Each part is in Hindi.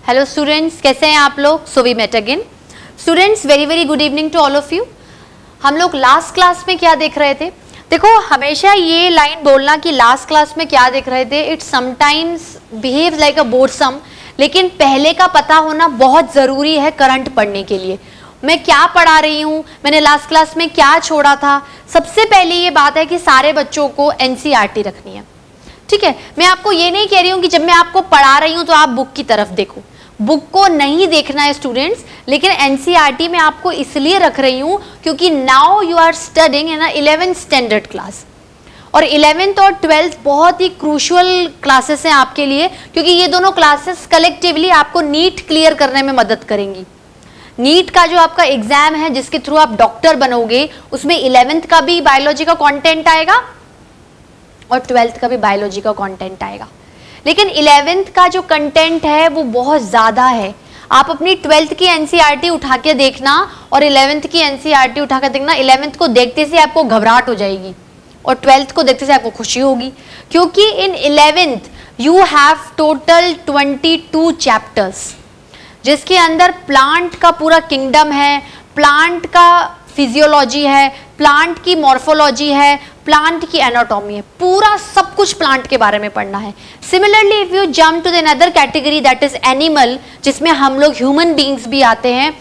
हेलो स्टूडेंट्स, कैसे हैं आप लोग? So we met again. Students, very very good evening to all of you. हम लोग लास्ट क्लास में क्या देख रहे थे? देखो, हमेशा ये लाइन बोलना कि लास्ट क्लास में क्या देख रहे थे, it sometimes behaves like a boardsome, लेकिन पहले का पता होना बहुत ज़रूरी है करंट पढ़ने के लिए। मैं क्या पढ़ा रही हूँ, मैंने लास्ट क्लास में क्या छोड़ा था। सबसे पहले ये बात है कि सारे बच्चों को एनसीईआरटी रखनी है, ठीक है। मैं आपको ये नहीं कह रही हूँ कि जब मैं आपको पढ़ा रही हूँ तो आप बुक की तरफ देखो, बुक को नहीं देखना है स्टूडेंट्स, लेकिन एनसीईआरटी में आपको इसलिए रख रही हूँ क्योंकि now you are studying in 11th standard class, और 11th और 12th बहुत ही क्रूशियल क्लासेस हैं आपके लिए, क्योंकि ये दोनों क्लासेस कलेक्टिवली आपको नीट क्लियर करने में मदद करेंगी। नीट का जो आपका एग्जाम है जिसके थ्रू आप डॉक्टर बनोगे, उसमें 11th का भी बायोलॉजी का कंटेंट आएगा और 12th का भी बायोलॉजी का कंटेंट आएगा। लेकिन 11th का जो कंटेंट है वो बहुत ज़्यादा है। आप अपनी 12th की एनसीईआरटी उठा के देखना और 11th की एनसीईआरटी उठा के देखना, 11th को देखते से आपको घबराहट हो जाएगी और 12th को देखते से आपको खुशी होगी, क्योंकि इन 11th you have total 22 chapters, जिसके अंदर प्लांट का पूरा किंगडम है, प्लांट का फिजियोलॉजी है, प्लांट की मॉर्फोलॉजी है, प्लांट की एनाटॉमी है, पूरा सब कुछ प्लांट के बारे में पढ़ना है। Similarly if you jump to the another category that is animal, जिसमें हम लोग ह्यूमन बींग्स भी आते हैं,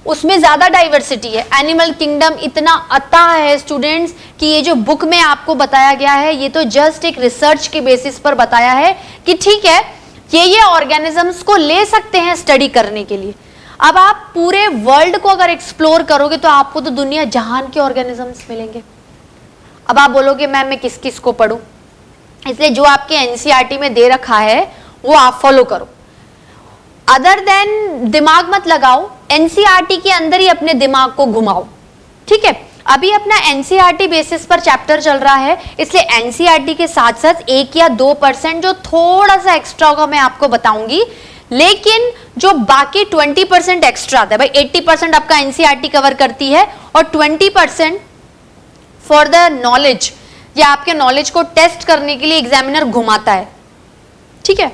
उसमें ज़्यादा डाइवर्सिटी है। एनिमल किंगडम इतना अथाह है स्टूडेंट्स कि ये जो बुक में आपको बताया गया है ये तो जस्ट एक रिसर्च के बेसिस पर बताया है कि ठीक है ये ऑर्गेनिजम्स को ले सकते हैं स्टडी करने के लिए। अब आप पूरे वर्ल्ड को अगर एक्सप्लोर करोगे तो आपको तो दुनिया जहान के ऑर्गेनिजम्स मिलेंगे। अब आप बोलोगे मैम मैं किस किस को पढ़ूं, इसलिए जो आपके एनसीईआरटी में दे रखा है वो आप फॉलो करो। अदर देन दिमाग मत लगाओ, एनसीईआरटी के अंदर ही अपने दिमाग को घुमाओ, ठीक है। अभी अपना एनसीईआरटी बेसिस पर चैप्टर चल रहा है, इसलिए एनसीईआरटी के साथ साथ 1 या 2% जो थोड़ा सा एक्स्ट्रा होगा मैं आपको बताऊंगी, लेकिन जो बाकी 20% एक्स्ट्रा आता है, भाई 80% आपका एनसीईआरटी कवर करती है और 20% फॉर द नॉलेज, या आपके नॉलेज को टेस्ट करने के लिए एग्जामिनर घुमाता है, ठीक है।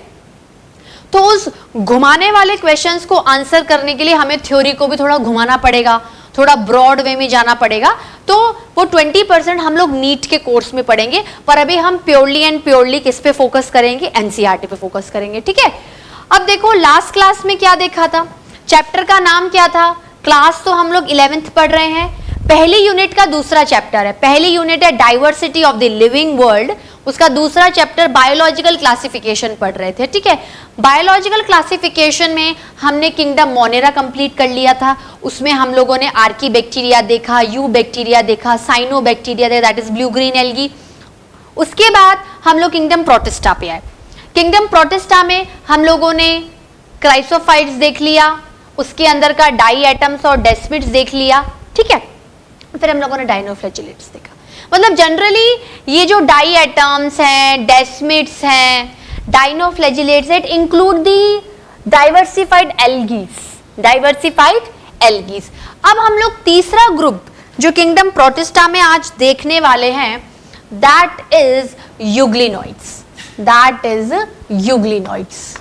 तो उस घुमाने वाले क्वेश्चंस को आंसर करने के लिए हमें थ्योरी को भी थोड़ा घुमाना पड़ेगा, थोड़ा ब्रॉड वे में जाना पड़ेगा। तो वो 20% हम लोग नीट के कोर्स में पढ़ेंगे, पर अभी हम प्योरली एंड प्योरली किस पे फोकस करेंगे? एनसीईआरटी पे फोकस करेंगे, ठीक है। अब देखो लास्ट क्लास में क्या देखा था, चैप्टर का नाम क्या था? क्लास तो हम लोग 11th पढ़ रहे हैं, पहली यूनिट का दूसरा चैप्टर है। पहली यूनिट है diversity of the living world, उसका दूसरा चैप्टर बायोलॉजिकल क्लासिफिकेशन पढ़ रहे थे, ठीक है। बायोलॉजिकल क्लासिफिकेशन में हमने किंगडम मोनेरा कंप्लीट कर लिया था, उसमें हम लोगों ने आर्की बैक्टीरिया देखा, यू बैक्टीरिया देखा, साइनो बैक्टीरिया देखा, that is blue green algae. उसके बाद हम लोग किंगडम प्रोटिस्टा पे आए। किंगडम प्रोटिस्टा में हम लोगों ने क्राइसोफाइट्स देख लिया, उसके अंदर का डाई एटम्स और डेस्मिड्स देख लिया, ठीक है। फिर हम लोगों ने डाइनोफ्लैजिलेट्स देखा। मतलब जनरली ये जो डाई एटम्स हैं, डेस्मिड्स हैं, dinoflagellates, it include the diversified algae. अब हम लोग तीसरा ग्रुप जो किंगडम प्रोटिस्टा में आज देखने वाले हैं, दैट इज यूग्लिनॉइड्स।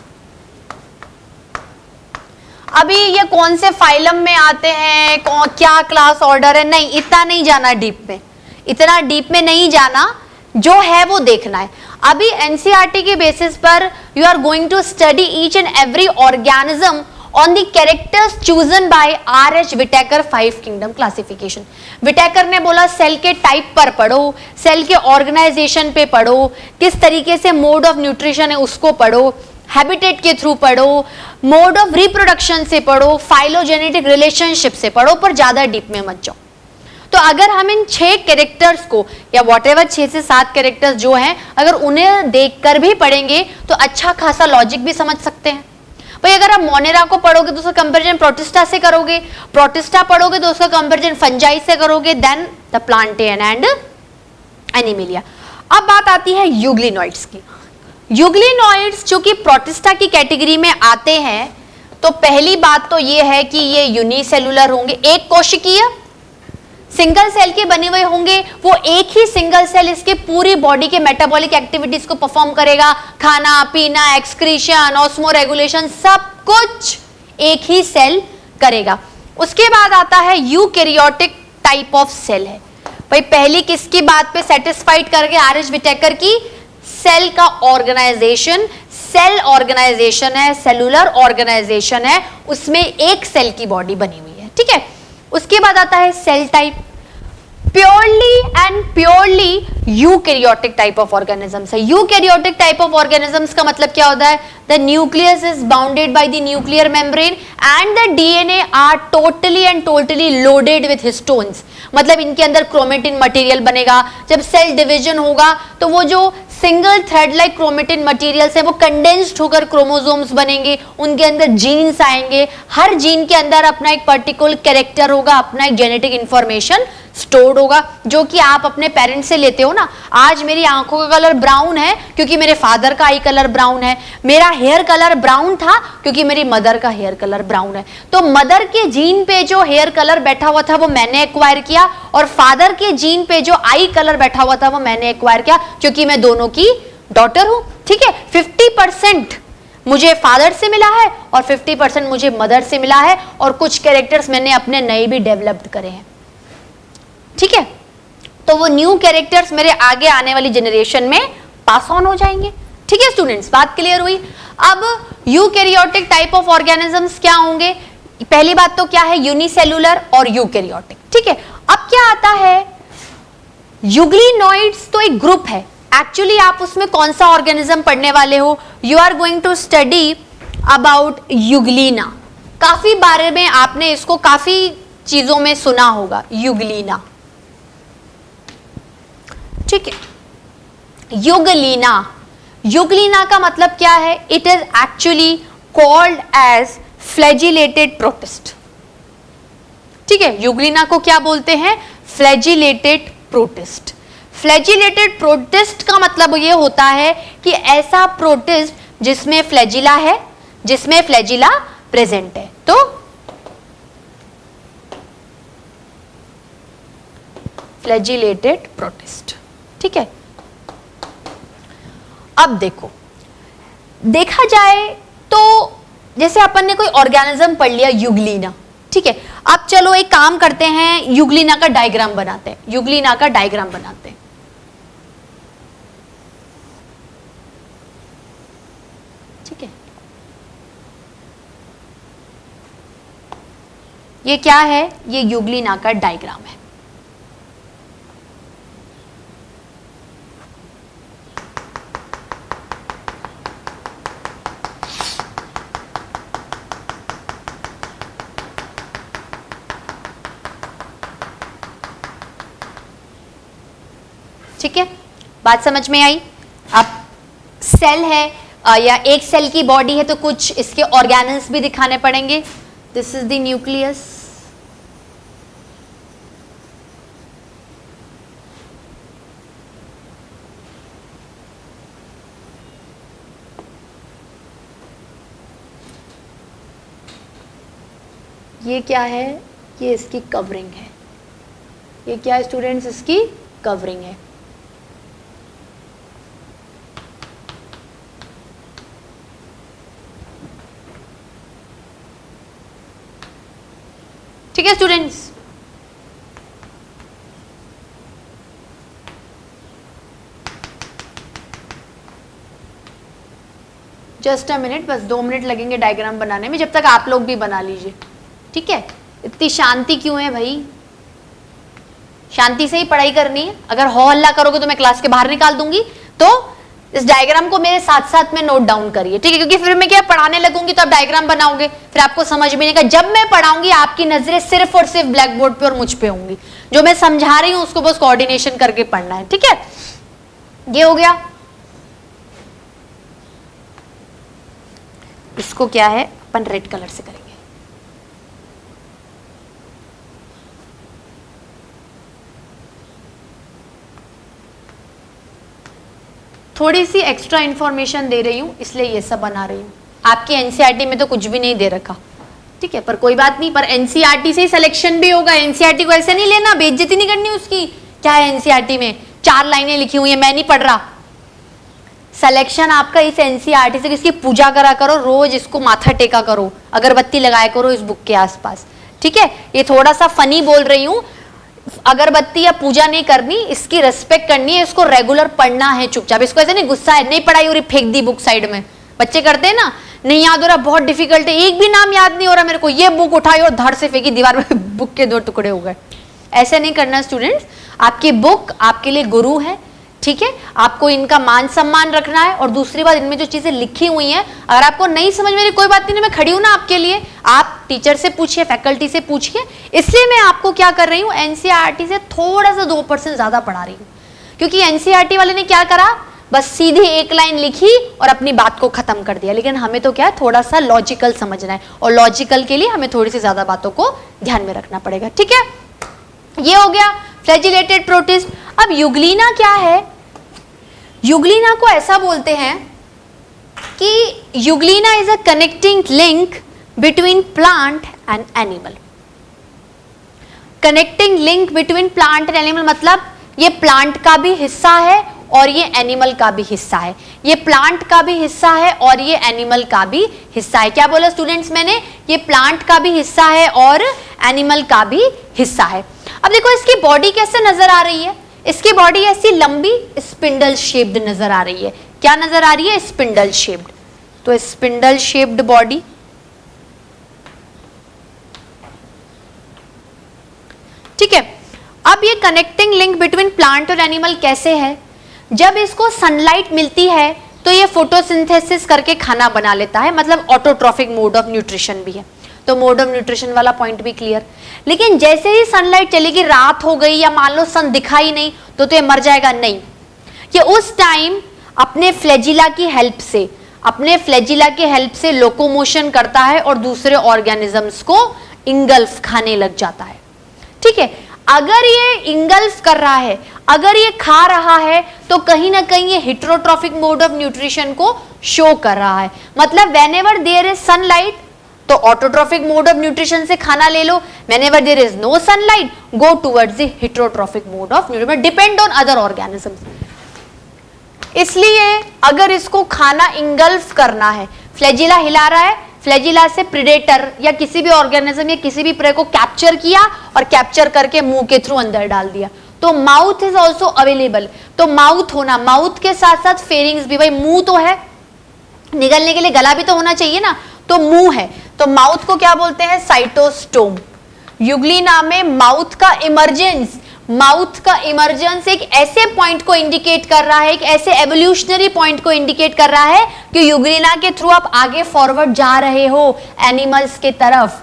अभी ये कौन से फाइलम में आते हैं, क्या क्लास ऑर्डर है, नहीं, इतना नहीं जाना डीप में, इतना डीप में नहीं जाना, जो है वो देखना है। अभी एनसीईआरटी के बेसिस पर you are going to study each and every organism on the characters chosen by R H. Whittaker 5 kingdom classification. Whittaker ने बोला सेल के टाइप पर पढ़ो, सेल के ऑर्गेनाइजेशन पे पढ़ो, किस तरीके से मोड ऑफ न्यूट्रिशन है उसको पढ़ो, हैबिटेट के थ्रू पढ़ो, मोड ऑफ रिप्रोडक्शन से पढ़ो, फाइलोजेनेटिक रिलेशनशिप से पढ़ो, पर ज्यादा डीप में मत जाओ। तो अगर हम इन 6 कैरेक्टर्स को या व्हाटएवर 6 से 7 कैरेक्टर्स जो हैं, अगर उन्हें देखकर भी पढ़ेंगे तो अच्छा खासा लॉजिक भी समझ सकते हैं। भाई अगर आप मोनेरा को पढ़ोगे तो उसका कंपैरिजन प्रोटिस्टा से करोगे, प्रोटिस्टा पढ़ोगे तो उसका कंपैरिजन फंजाई से करोगे, then the plantae and animalia. अब बात आती है यूग्लिनॉइड्स की। यूग्लिनॉइड्स जो कि प्रोटिस्टा की कैटेगरी में आते हैं, तो पहली बात तो ये है कि ये यूनिसेलुलर होंगे, एक कोशिकीय, सिंगल सेल के बने हुए होंगे। वो एक ही सिंगल सेल इसके पूरी बॉडी के मेटाबॉलिक एक्टिविटीज को परफॉर्म करेगा, खाना पीना, एक्सक्रीशन, ऑस्मो रेगुलेशन, सब कुछ एक ही सेल करेगा। उसके बाद आता है यूकैरियोटिक टाइप ऑफ सेल है। भाई पहली किसकी बात पे सेटिस्फाइड करके आर.एच. व्हिटेकर की, सेल का ऑर्गेनाइजेशन, सेल ऑर्गेनाइजेशन है, सेलुलर ऑर्गेनाइजेशन है, उसमें एक सेल की बॉडी बनी हुई है, ठीक है। उसके बाद आता है cell type, purely and purely eukaryotic type of organisms है। यूकैरियोटिक टाइप ऑफ ऑर्गेनिजम्स का मतलब क्या होता है? The nucleus is bounded by the nuclear membrane and the DNA are totally and totally loaded with histones. मतलब इनके अंदर क्रोमेटिन मटेरियल बनेगा। जब सेल डिवीजन होगा तो वो जो single thread like chromatin materials है वो कंडेंस्ड होकर क्रोमोसोम्स बनेंगे, उनके अंदर जीन्स आएंगे, हर जीन के अंदर अपना एक पर्टिकुलर कैरेक्टर होगा, अपना एक जेनेटिक इंफॉर्मेशन स्टोर्ड होगा, जो कि आप अपने पेरेंट्स से लेते हो ना। आज मेरी आंखों का कलर ब्राउन है क्योंकि मेरे फादर का आई कलर ब्राउन है, मेरा हेयर कलर ब्राउन था क्योंकि मेरी मदर का हेयर कलर ब्राउन है। तो मदर के जीन पे जो हेयर कलर बैठा हुआ था वो मैंने एक्वायर किया, और फादर के जीन पे जो आई कलर बैठा हुआ था वो मैंने एक्वायर किया, क्योंकि मैं दोनों की डॉटर हूं, ठीक है। 50% मुझे फादर से मिला है और 50% मुझे मदर से मिला है, और कुछ कैरेक्टर्स मैंने अपने नए भी डेवलप्ड करे हैं, ठीक है। तो वो न्यू कैरेक्टर्स मेरे आगे आने वाली जनरेशन में पास ऑन हो जाएंगे, ठीक है स्टूडेंट्स, बात क्लियर हुई। अब यूकैरियोटिक टाइप ऑफ ऑर्गेनिजम्स क्या होंगे? पहली बात तो क्या है? यूनिसेलुलर और यूकैरियोटिक, ठीक है। अब क्या आता है? यूग्लिनॉइड्स तो एक ग्रुप है। एक्चुअली आप उसमें कौन सा ऑर्गेनिज्म पढ़ने वाले हो? You are going to study about Euglena. काफी बारे में आपने इसको काफी चीजों में सुना होगा, यूग्लिना, ठीक है। यूग्लिना, यूग्लिना का मतलब क्या है? It is actually called as flagellated protist, ठीक है। यूग्लिना को क्या बोलते हैं? Flagellated protist. फ्लैजिलेटेड प्रोटिस्ट का मतलब ये होता है कि ऐसा प्रोटिस्ट जिसमें फ्लैजिला है, जिसमें फ्लैजिला प्रेजेंट है। तो फ्लैजिलेटेड प्रोटिस्ट, ठीक है। अब देखो, देखा जाए तो जैसे अपन ने कोई ऑर्गेनिज्म पढ़ लिया यूग्लिना, ठीक है। अब चलो एक काम करते हैं, यूग्लिना का डायग्राम बनाते हैं, यूग्लिना का डायग्राम बनाते हैं, ठीक है। ये क्या है? ये यूग्लिना का डायग्राम है। ठीक है, बात समझ में आई? अब सेल है या एक सेल की बॉडी है तो कुछ इसके ऑर्गेनल्स भी दिखाने पड़ेंगे। दिस इज द न्यूक्लियस, ये क्या है? ये इसकी कवरिंग है। ये क्या है स्टूडेंट्स? इसकी कवरिंग है। ठीक है स्टूडेंट्स, जस्ट अ मिनट, बस 2 मिनट लगेंगे डायग्राम बनाने में, जब तक आप लोग भी बना लीजिए, ठीक है। इतनी शांति क्यों है भाई? शांति से ही पढ़ाई करनी है। अगर हो हल्ला करोगे तो मैं क्लास के बाहर निकाल दूंगी। तो इस डायग्राम को मेरे साथ साथ में नोट डाउन करिए, ठीक है, क्योंकि फिर मैं क्या पढ़ाने लगूंगी तो आप डायग्राम बनाओगे, फिर आपको समझ में नहीं आएगा। जब मैं पढ़ाऊंगी आपकी नजरें सिर्फ और सिर्फ ब्लैक बोर्ड पे और मुझ पे होंगी। जो मैं समझा रही हूं उसको बस कोऑर्डिनेशन करके पढ़ना है, ठीक है। ये हो गया। इसको क्या है, अपन रेड कलर से करेंगे। थोड़ी सी एक्स्ट्रा इंफॉर्मेशन दे रही हूं इसलिए ये सब बना रही हूं। आपके एनसीईआरटी में तो कुछ भी नहीं दे रखा, ठीक है, पर कोई बात नहीं। पर एनसीईआरटी से ही सिलेक्शन भी होगा। एनसीईआरटी को ऐसे नहीं लेना, बेइज्जती नहीं करनी उसकी। क्या है एनसीईआरटी में? 4 लाइनें लिखी हुई है, मैं नहीं पढ़ रहा। सिलेक्शन आपका इस एनसीईआरटी से, इसकी पूजा करा करो, रोज इसको माथा टेका करो, अगरबत्ती लगाया करो इस बुक के आसपास, ठीक है। ये थोड़ा सा फनी बोल रही हूँ, अगरबत्ती या पूजा नहीं करनी, इसकी रेस्पेक्ट करनी है, इसको रेगुलर पढ़ना है चुपचाप, इसको ऐसे नहीं गुस्सा है, नहीं पढ़ाई हो रही फेंक दी बुक साइड में, बच्चे करते हैं ना, नहीं याद हो रहा, बहुत डिफिकल्ट है, एक भी नाम याद नहीं हो रहा मेरे को, ये बुक उठाई और धड़ से फेंकी दीवार में, बुक के 2 टुकड़े हो गए। ऐसे नहीं करना स्टूडेंट्स, आपकी बुक आपके लिए गुरु है, ठीक है, आपको इनका मान सम्मान रखना है। और दूसरी बात, इनमें जो चीजें लिखी हुई हैं, अगर आपको नहीं समझ में, कोई बात नहीं, मैं खड़ी हूं ना आपके लिए, आप टीचर से पूछिए, फैकल्टी से पूछिए। इसलिए मैं आपको क्या कर रही हूं, एनसीईआरटी से थोड़ा सा 2% ज्यादा पढ़ा रही हूं, क्योंकि एनसीईआरटी वाले ने क्या करा, बस सीधी एक लाइन लिखी और अपनी बात को खत्म कर दिया। लेकिन हमें तो क्या है, थोड़ा सा लॉजिकल समझना है, और लॉजिकल के लिए हमें थोड़ी सी ज्यादा बातों को ध्यान में रखना पड़ेगा, ठीक है। ये हो गया फ्लैजिलेटेड प्रोटिस्ट। अब युग्लिना क्या है, युग्लिना को ऐसा बोलते हैं कि Euglena is a connecting link between plant and animal. Connecting link between plant and animal मतलब ये प्लांट का भी हिस्सा है और ये एनिमल का भी हिस्सा है, ये प्लांट का भी हिस्सा है और ये एनिमल का भी हिस्सा है। क्या बोला स्टूडेंट्स मैंने, ये प्लांट का भी हिस्सा है और एनिमल का भी हिस्सा है। अब देखो इसकी बॉडी कैसे नजर आ रही है, इसकी बॉडी ऐसी लंबी स्पिंडल शेप्ड नजर आ रही है। क्या नजर आ रही है, स्पिंडल शेप्ड। तो स्पिंडल शेप्ड बॉडी, ठीक है। अब ये कनेक्टिंग लिंक बिटवीन प्लांट और एनिमल कैसे है, जब इसको सनलाइट मिलती है तो ये फोटोसिंथेसिस करके खाना बना लेता है, मतलब ऑटोट्रॉफिक मोड ऑफ न्यूट्रिशन भी है। तो मोड ऑफ न्यूट्रिशन वाला पॉइंट भी क्लियर। लेकिन जैसे ही सनलाइट चलेगी, रात हो गई या मान लो सन दिखाई नहीं, तो ये मर जाएगा नहीं। ये उस टाइम अपने फ्लैजिला की हेल्प से, अपने फ्लैजिला की हेल्प से लोकोमोशन करता है और दूसरे ऑर्गेनिजम्स को इंगल्फ खाने लग जाता है, ठीक है। अगर ये इंगल्फ कर रहा है, अगर ये खा रहा है, तो कहीं ना कहीं ये हेटेरोट्रॉफिक मोड ऑफ न्यूट्रिशन को शो कर रहा है। मतलब व्हेनेवर देयर इज सनलाइट तो ऑटोट्रॉफिक मोड ऑफ न्यूट्रिशन से खाना ले लो, whenever there is no sunlight go towards the heterotrophic mode of nutrition, depend on other organisms. इसलिए अगर इसको खाना इंगल्फ करना है, फ्लैजिला हिला रहा है, फ्लैजिला से प्रेडेटर या किसी भी ऑर्गेनिज्म या किसी भी प्रे को कैप्चर किया और कैप्चर करके मुंह के थ्रू अंदर डाल दिया, तो माउथ इज ऑल्सो अवेलेबल। तो माउथ होना, माउथ के साथ साथ फेरिंग्स भी, भाई मुंह तो है, निगलने के लिए गला भी तो होना चाहिए ना, तो मुंह है। तो माउथ को क्या बोलते हैं, साइटोस्टोम। युग्लिना में माउथ का इमर्जेंस, माउथ का इमर्जेंस एक ऐसे पॉइंट को इंडिकेट कर रहा है, एक ऐसे एवोल्यूशनरी पॉइंट को इंडिकेट कर रहा है कि युग्लिना के थ्रू आप आगे फॉरवर्ड जा रहे हो एनिमल्स के तरफ।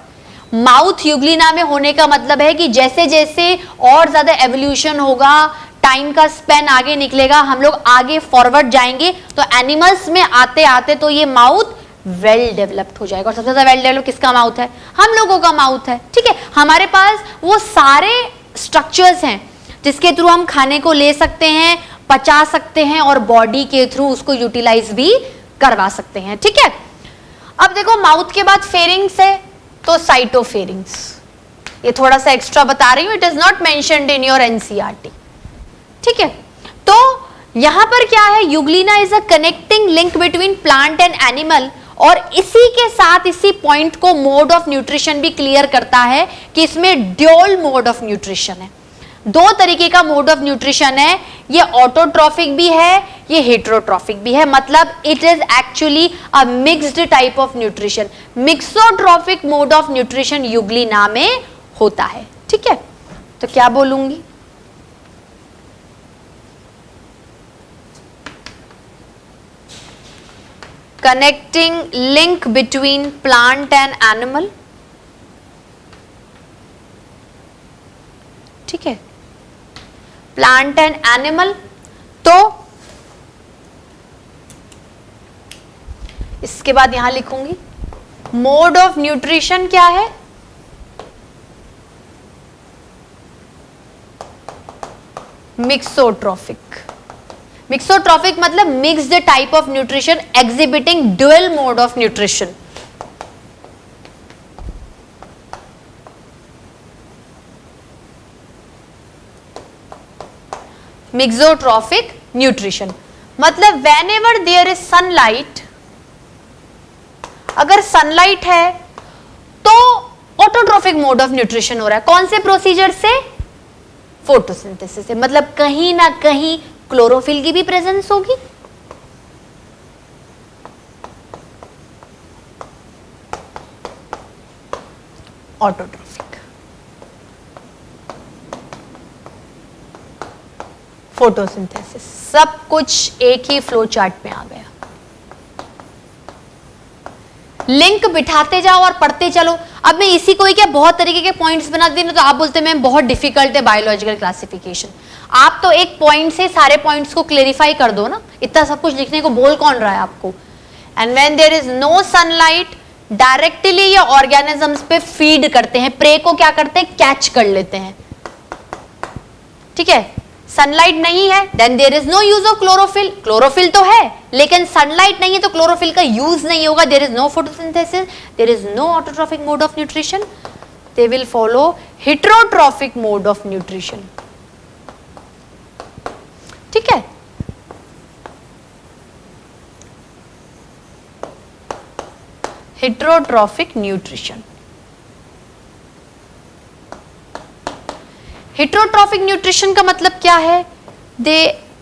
माउथ युग्लिना में होने का मतलब है कि जैसे जैसे और ज्यादा एवोल्यूशन होगा, टाइम का स्पेन आगे निकलेगा, हम लोग आगे फॉरवर्ड जाएंगे, तो एनिमल्स में आते आते तो ये माउथ वेल डेवलप्ड हो जाएगा। और सबसे ज्यादा वेल डेवलप किसका माउथ है, हम लोगों का माउथ है, ठीक है। हमारे पास वो सारे स्ट्रक्चर्स हैं जिसके थ्रू हम खाने को ले सकते हैं, पचा सकते हैं और बॉडी के थ्रू उसको यूटिलाइज भी करवा सकते हैं, ठीक है। अब देखो माउथ के बाद फेरिंग्स है, तो साइटोफेरिंग्स, ये थोड़ा सा एक्स्ट्रा बता रही हूं, it is not mentioned in your NCERT, ठीक है। तो यहां पर क्या है, Euglena is a connecting link between plant and animal, और इसी के साथ इसी पॉइंट को मोड ऑफ न्यूट्रिशन भी क्लियर करता है कि इसमें ड्यूअल मोड ऑफ न्यूट्रिशन है, 2 तरीके का मोड ऑफ न्यूट्रिशन है, ये ऑटोट्रॉफिक भी है, ये हेटेरोट्रॉफिक भी है, मतलब it is actually a mixed type of nutrition. Mixotrophic mode of nutrition Euglena में होता है, ठीक है। तो क्या बोलूंगी, connecting link between plant and animal, ठीक है, प्लांट एंड एनिमल। तो इसके बाद यहां लिखूंगी मोड ऑफ न्यूट्रिशन क्या है, मिक्सोट्रॉफिक। मिक्सोट्रॉफिक मतलब mixed type of nutrition exhibiting dual mode of nutrition. Mixotrophic nutrition मतलब whenever there is sunlight, अगर सनलाइट है तो ऑटोट्रोफिक मोड ऑफ न्यूट्रिशन हो रहा है। कौन से प्रोसीजर से? फोटोसिंथेसिस से। मतलब कहीं ना कहीं क्लोरोफिल की भी प्रेजेंस होगी। ऑटोट्रोफिक, फोटोसिंथेसिस, सब कुछ एक ही फ्लो चार्ट में आ गया। लिंक बिठाते जाओ और पढ़ते चलो। अब मैं इसी को ही क्या बहुत तरीके के पॉइंट्स बना दी ना, तो आप बोलते हैं मैम बहुत डिफिकल्ट है बायोलॉजिकल क्लासिफिकेशन। आप तो एक पॉइंट से सारे पॉइंट्स को क्लेरिफाई कर दो ना, इतना सब कुछ लिखने को बोल कौन रहा है आपको। And when there is no sunlight, directly ये ऑर्गेनिजम्स पे फीड करते हैं, प्रे को क्या करते हैं, कैच कर लेते हैं। ठीक है, सनलाइट नहीं है then there is no use of chlorophyll. Chlorophyll तो है लेकिन सनलाइट नहीं है तो क्लोरोफिल का यूज नहीं होगा। There is no photosynthesis, there is no autotrophic mode of nutrition, they will follow heterotrophic mode of nutrition. ठीक है, हेटेरोट्रोफिक न्यूट्रिशन। हेटेरोट्रोफिक न्यूट्रिशन का मतलब क्या है? They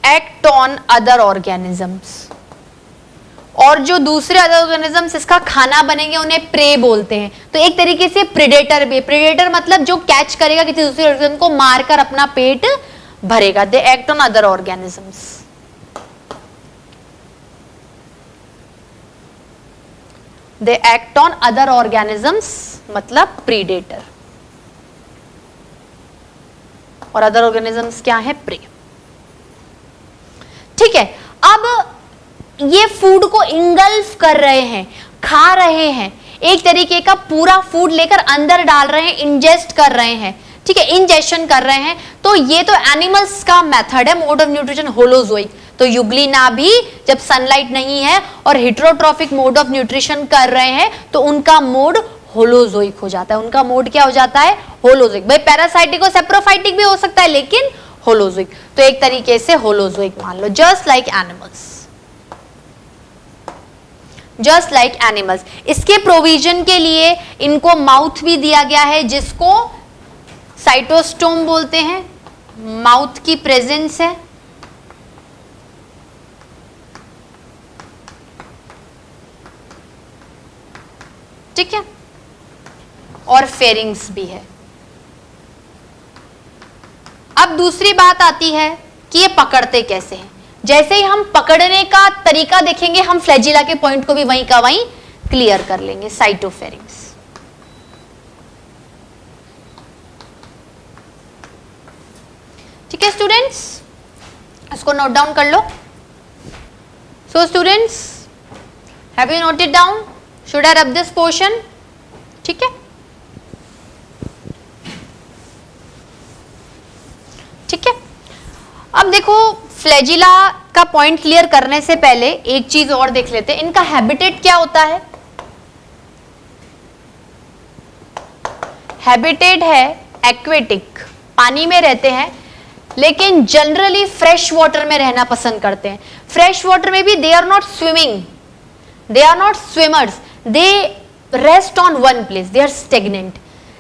act on other organisms, और जो दूसरे अदर ऑर्गेनिजम्स इसका खाना बनेंगे उन्हें प्रे बोलते हैं। तो एक तरीके से प्रेडेटर भी, प्रेडेटर मतलब जो कैच करेगा किसी दूसरे ऑर्गेनिज्म को, मारकर अपना पेट भरेगा। They act on other organisms. They act on other organisms मतलब प्रीडेटर, और अदर ऑर्गेनिजम्स क्या है? प्रे। ठीक है, अब ये फूड को इंगल्फ कर रहे हैं, खा रहे हैं, एक तरीके का पूरा फूड लेकर अंदर डाल रहे हैं, इंजेस्ट कर रहे हैं। ठीक है, इंजेशन कर रहे हैं। तो ये तो एनिमल्स का मेथड है, मोड ऑफ न्यूट्रिशन होलोजोइक। तो युग्लिना भी जब सनलाइट नहीं है और हेटेरोट्रोफिक मोड ऑफ न्यूट्रिशन कर रहे हैं तो उनका मोड होलोजोइक हो जाता है। उनका मोड क्या हो जाता है? होलोजोइक। भाई पैरासाइटिक और सेप्रोफाइटिक भी हो सकता है लेकिन होलोजोइक। तो एक तरीके से होलोजोइक मान लो, just like animals, just like animals. इसके प्रोविजन के लिए इनको माउथ भी दिया गया है जिसको साइटोस्टोम बोलते हैं। माउथ की प्रेजेंस है। ठीक है, और फेरिंग्स भी है। अब दूसरी बात आती है कि ये पकड़ते कैसे हैं। जैसे ही हम पकड़ने का तरीका देखेंगे हम फ्लैजिला के पॉइंट को भी वहीं का वहीं क्लियर कर लेंगे। साइटोफेरिंग्स, ठीक है स्टूडेंट्स, इसको नोट डाउन कर लो। So students, have you noted down? Should I rub this portion? ठीक है, ठीक है। अब देखो, फ्लैजिला का पॉइंट क्लियर करने से पहले एक चीज और देख लेते हैं, इनका हैबिटेट क्या होता है? हैबिटेट है एक्वेटिक, पानी में रहते हैं लेकिन जनरली फ्रेश वाटर में रहना पसंद करते हैं। फ्रेश वाटर में भी they are not swimming, they are not swimmers, they rest on one place, they are stagnant,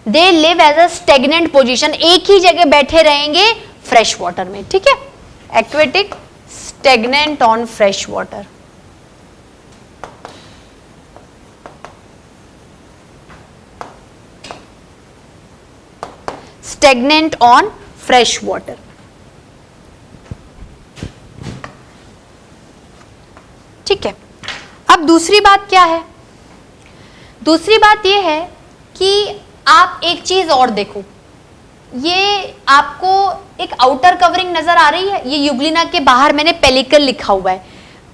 they live as a stagnant position, एक ही जगह बैठे रहेंगे फ्रेश वाटर में। ठीक है, aquatic, stagnant on fresh water. Stagnant on fresh water. ठीक है, अब दूसरी बात क्या है? दूसरी बात यह है कि आप एक चीज और देखो, ये आपको एक आउटर कवरिंग नजर आ रही है, ये युग्लिना के बाहर मैंने पेलिकल लिखा हुआ है।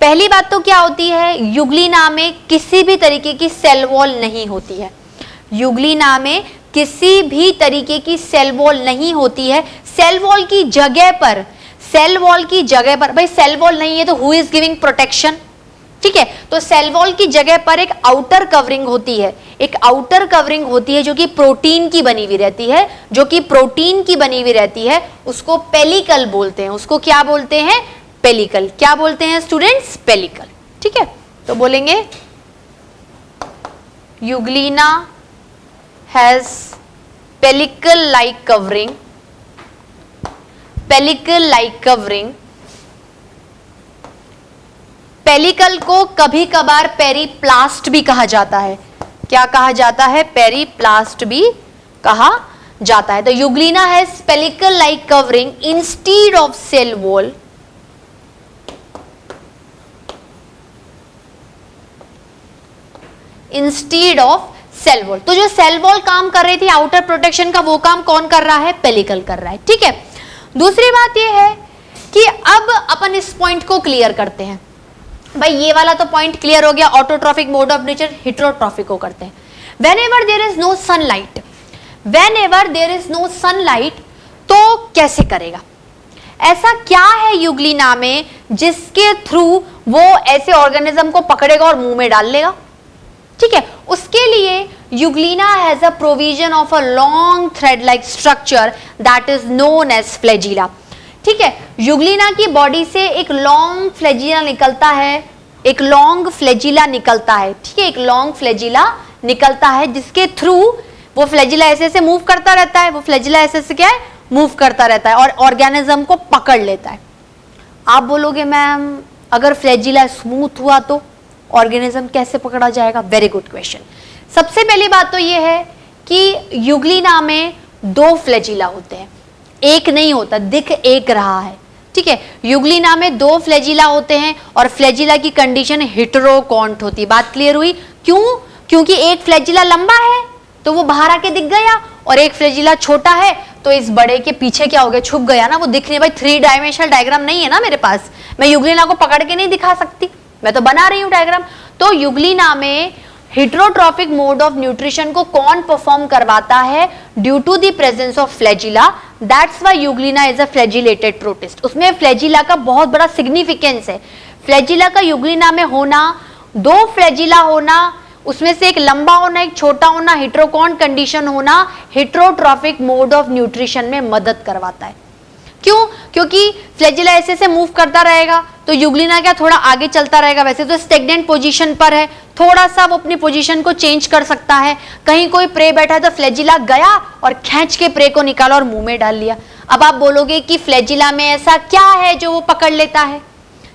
पहली बात तो क्या होती है, युग्लिना में किसी भी तरीके की सेल वॉल नहीं होती है। युग्लिना में किसी भी तरीके की सेल वॉल नहीं होती है। सेल वॉल की जगह पर, सेल वॉल की जगह पर, भाई सेल वॉल नहीं है तो हु इज गिविंग प्रोटेक्शन? ठीक है, तो सेल वॉल की जगह पर एक आउटर कवरिंग होती है, एक आउटर कवरिंग होती है जो कि प्रोटीन की बनी हुई रहती है, जो कि प्रोटीन की बनी हुई रहती है, उसको पेलिकल बोलते हैं। उसको क्या बोलते हैं? पेलिकल। क्या बोलते हैं स्टूडेंट्स? पेलिकल। ठीक है, तो बोलेंगे Euglena has pellicle like covering, pellicle like covering. Pellicle को कभी कभार पेरिप्लास्ट भी कहा जाता है। क्या कहा जाता है? पेरिप्लास्ट भी कहा जाता है। तो Euglena has pellicle like covering instead of cell wall, instead of cell wall. तो जो सेल वॉल काम कर रही थी आउटर प्रोटेक्शन का, वो काम कौन कर रहा है? पेलिकल कर रहा है। ठीक है, दूसरी बात ये है कि अब अपन इस पॉइंट को क्लियर करते हैं। भाई ये वाला तो पॉइंट क्लियर हो गया, autotrophic mode of nature, heterotrophic को करते हैं। Whenever there is no sunlight, whenever there is no sunlight, तो कैसे करेगा? ऐसा क्या है यूग्लिना में जिसके थ्रू वो ऐसे ऑर्गेनिज्म को पकड़ेगा और मुंह में डाल लेगा? ठीक है, उसके लिए Euglena has a provision of a long thread like structure that is known as flagella. ठीक है, यूग्लिना की बॉडी से एक लॉन्ग फ्लैजिला निकलता है, एक लॉन्ग फ्लैजिला निकलता है। ठीक है, एक लॉन्ग फ्लैजिला निकलता है जिसके थ्रू वो फ्लैजिला ऐसे ऐसे मूव करता रहता है, वो फ्लैजिला ऐसे ऐसे क्या है? मूव करता रहता है और ऑर्गेनिज्म को पकड़ लेता है। आप बोलोगे मैम अगर फ्लैजिला स्मूथ हुआ तो ऑर्गेनिज्म कैसे पकड़ा जाएगा? Very good question. सबसे पहली बात तो ये है कि यूग्लिना में दो फ्लैजिला होते हैं, एक नहीं होता, दिख एक रहा है। ठीक है, यूग्लिना में दो फ्लैजिला होते हैं और फ्लैजिला की कंडीशन हेटेरोकॉन्ट होती है। बात क्लियर हुई? क्यों? क्योंकि एक फ्लैजिला लंबा है तो वो बाहर आके दिख गया, और एक फ्लैजिला छोटा है तो इस बड़े के पीछे क्या हो गया? छुप गया ना, वो दिख नहीं। भाई 3 डायमेंशनल डायग्राम नहीं है ना मेरे पास, मैं यूग्लिना को पकड़ के नहीं दिखा सकती, मैं तो बना रही हूं डायग्राम। तो यूग्लिना में हेटेरोट्रॉफिक मोड ऑफ न्यूट्रिशन को कौन परफॉर्म करवाता है? Due to the presence of flagella, that's why Euglena is a flagellated protist. उसमें फ्लैजिला का बहुत बड़ा सिग्निफिकेंस है। फ्लैजिला का यूग्लिना में होना, दो फ्लैजिला होना, उसमें से एक लंबा होना एक छोटा होना, हेटेरोकॉन्ट कंडीशन होना, हेटेरोट्रॉफिक मोड ऑफ न्यूट्रिशन में मदद करवाता है। क्यों? क्योंकि फ्लैजिला ऐसे ऐसे मूव करता रहेगा तो यूग्लिना क्या थोड़ा आगे चलता रहेगा। वैसे तो स्टेगनेंट पोजीशन पर है, थोड़ा सा वो अपनी पोजीशन को चेंज कर सकता है। कहीं कोई प्रे बैठा है तो फ्लैजिला गया और खींच के प्रे को निकाला और मुंह में डाल लिया। अब आप बोलोगे कि फ्लैजिला में ऐसा क्या है जो वो पकड़ लेता है?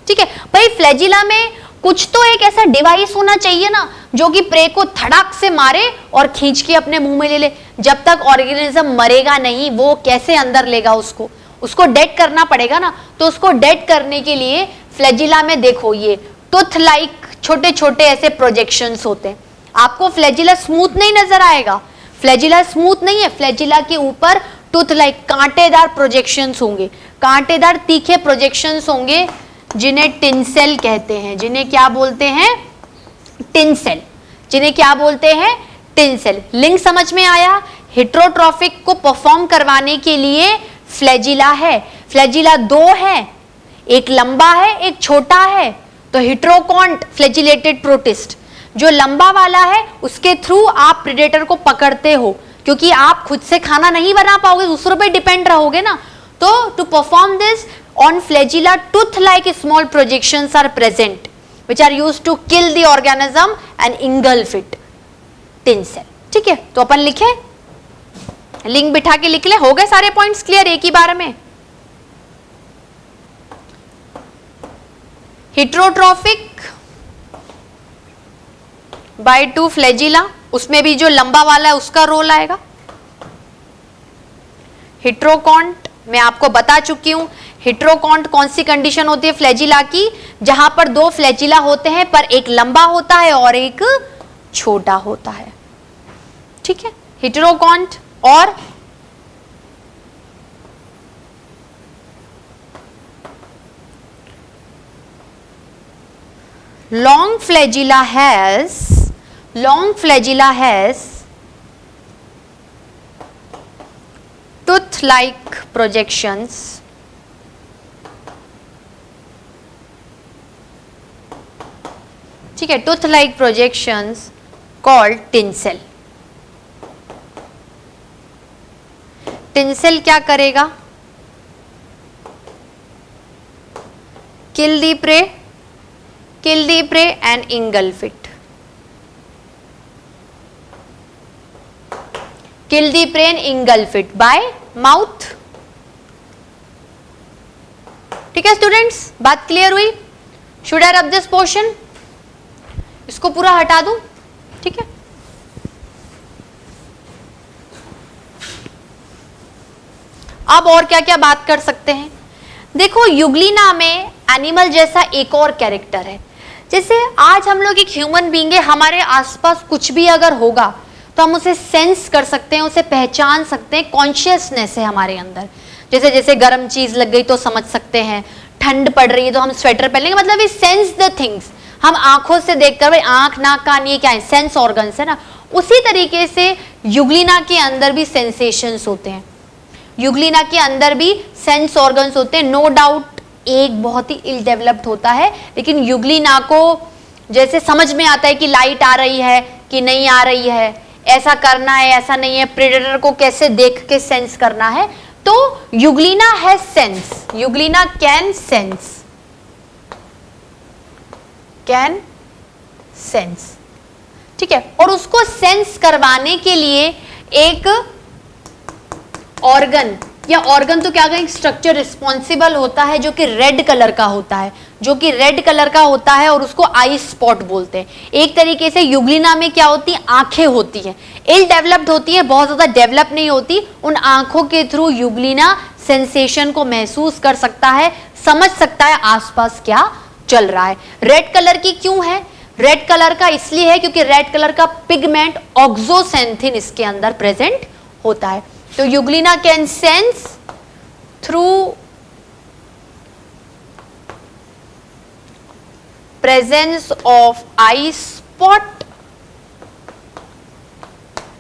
ठीक है भाई, फ्लैजिला में कुछ तो एक ऐसा डिवाइस होना चाहिए ना जो कि प्रे को धड़ाक से मारे और खींच के अपने मुंह में ले ले। जब तक ऑर्गेनिज्म मरेगा नहीं वो कैसे अंदर लेगा? उसको डेड करना पड़ेगा ना। तो उसको डेड करने के लिए फ्लैजिला में देखो ये टूथ लाइक छोटे छोटे ऐसे प्रोजेक्शंस होते हैं। आपको फ्लैजिला स्मूथ नहीं नजर आएगा, फ्लैजिला स्मूथ नहीं है, फ्लैजिला के ऊपर टूथ लाइक कांटेदार प्रोजेक्शंस होंगे, कांटेदार तीखे प्रोजेक्शंस होंगे जिन्हें टिनसेल कहते हैं। जिन्हें क्या बोलते हैं? टिनसेल। जिन्हें क्या बोलते हैं? टिनसेल। लिंक समझ में आया? हेटेरोट्रॉफिक को परफॉर्म करवाने के लिए फ्लैजिला है। फ्लैजिला दो है, एक लंबा है एक छोटा है, तो हेटेरोकॉन्ट फ्लैजिलेटेड प्रोटिस्ट। जो लंबा वाला है उसके थ्रू आप प्रेडेटर को पकड़ते हो, क्योंकि आप खुद से खाना नहीं बना पाओगे, दूसरों पे डिपेंड रहोगे ना। तो to perform this on flagella tooth like small projections are present which are used to kill the organism and engulf it. Tinsel. ठीक है, तो अपन लिखे, लिंक बिठा के लिख ले। हो गए सारे पॉइंट्स क्लियर एक ही बार में? हेटेरोट्रॉफिक बाय टू फ्लैजिला, उसमें भी जो लंबा वाला है उसका रोल आएगा। हेटेरोकॉन्ट मैं आपको बता चुकी हूं। हेटेरोकॉन्ट कौन सी कंडीशन होती है फ्लैजिला की? जहां पर दो फ्लैजिला होते हैं पर एक लंबा होता है और एक छोटा होता है। ठीक है, हेटेरोकॉन्ट। और long flagella has tooth like projections ठीक है, tooth like projections called tinsel. Tinsel क्या करेगा? kill the prey and engulf it. Kill the prey and engulf it by mouth. ठीक है स्टूडेंट्स, बात क्लियर हुई? Should I rub this portion? इसको पूरा हटा दूं? ठीक है, अब और क्या क्या बात कर सकते हैं? देखो, युग्लिना में एनिमल जैसा एक और कैरेक्टर है। जैसे आज हम लोग एक ह्यूमन बीइंग है, हमारे आसपास कुछ भी अगर होगा तो हम उसे सेंस कर सकते हैं, उसे पहचान सकते हैं, कॉन्शियसनेस है हमारे अंदर। जैसे जैसे गर्म चीज लग गई तो समझ सकते हैं, ठंड पड़ रही है तो हम स्वेटर पहन लेंगे, मतलब वी सेंस द थिंग्स। हम आंखों से देखकर, भाई आंख नाक कान ये क्या है, सेंस ऑर्गन्स है ना। उसी तरीके से युग्लिना के अंदर भी सेंसेशंस होते हैं, युग्लिना के अंदर भी सेंस ऑर्गन्स होते हैं। नो डाउट एक बहुत ही इल डेवलप्ड होता है, लेकिन युग्लिना को जैसे समझ में आता है कि लाइट आ रही है कि नहीं आ रही है, ऐसा करना है ऐसा नहीं है, प्रेडेटर को कैसे देख के सेंस करना है। तो युग्लिना है सेंस, युग्लिना कैन सेंस, ठीक है। और उसको सेंस करवाने के लिए एक ऑर्गन या ऑर्गन तो क्या कहें, स्ट्रक्चर रिस्पॉन्सिबल होता है जो कि रेड कलर का होता है, जो कि रेड कलर का होता है, और उसको आई स्पॉट बोलते हैं। एक तरीके से युग्लिना में क्या होती है, आंखें होती हैं, इल डेवलप्ड होती है, बहुत ज्यादा डेवलप नहीं होती। उन आंखों के थ्रू युग्लिना सेंसेशन को महसूस कर सकता है, समझ सकता है आसपास क्या चल रहा है। रेड कलर की क्यों है? रेड कलर का इसलिए है क्योंकि रेड कलर का पिगमेंट ऑक्सोसेंथिन इसके अंदर प्रेजेंट होता है। तो euglena can sense through presence of eye spot,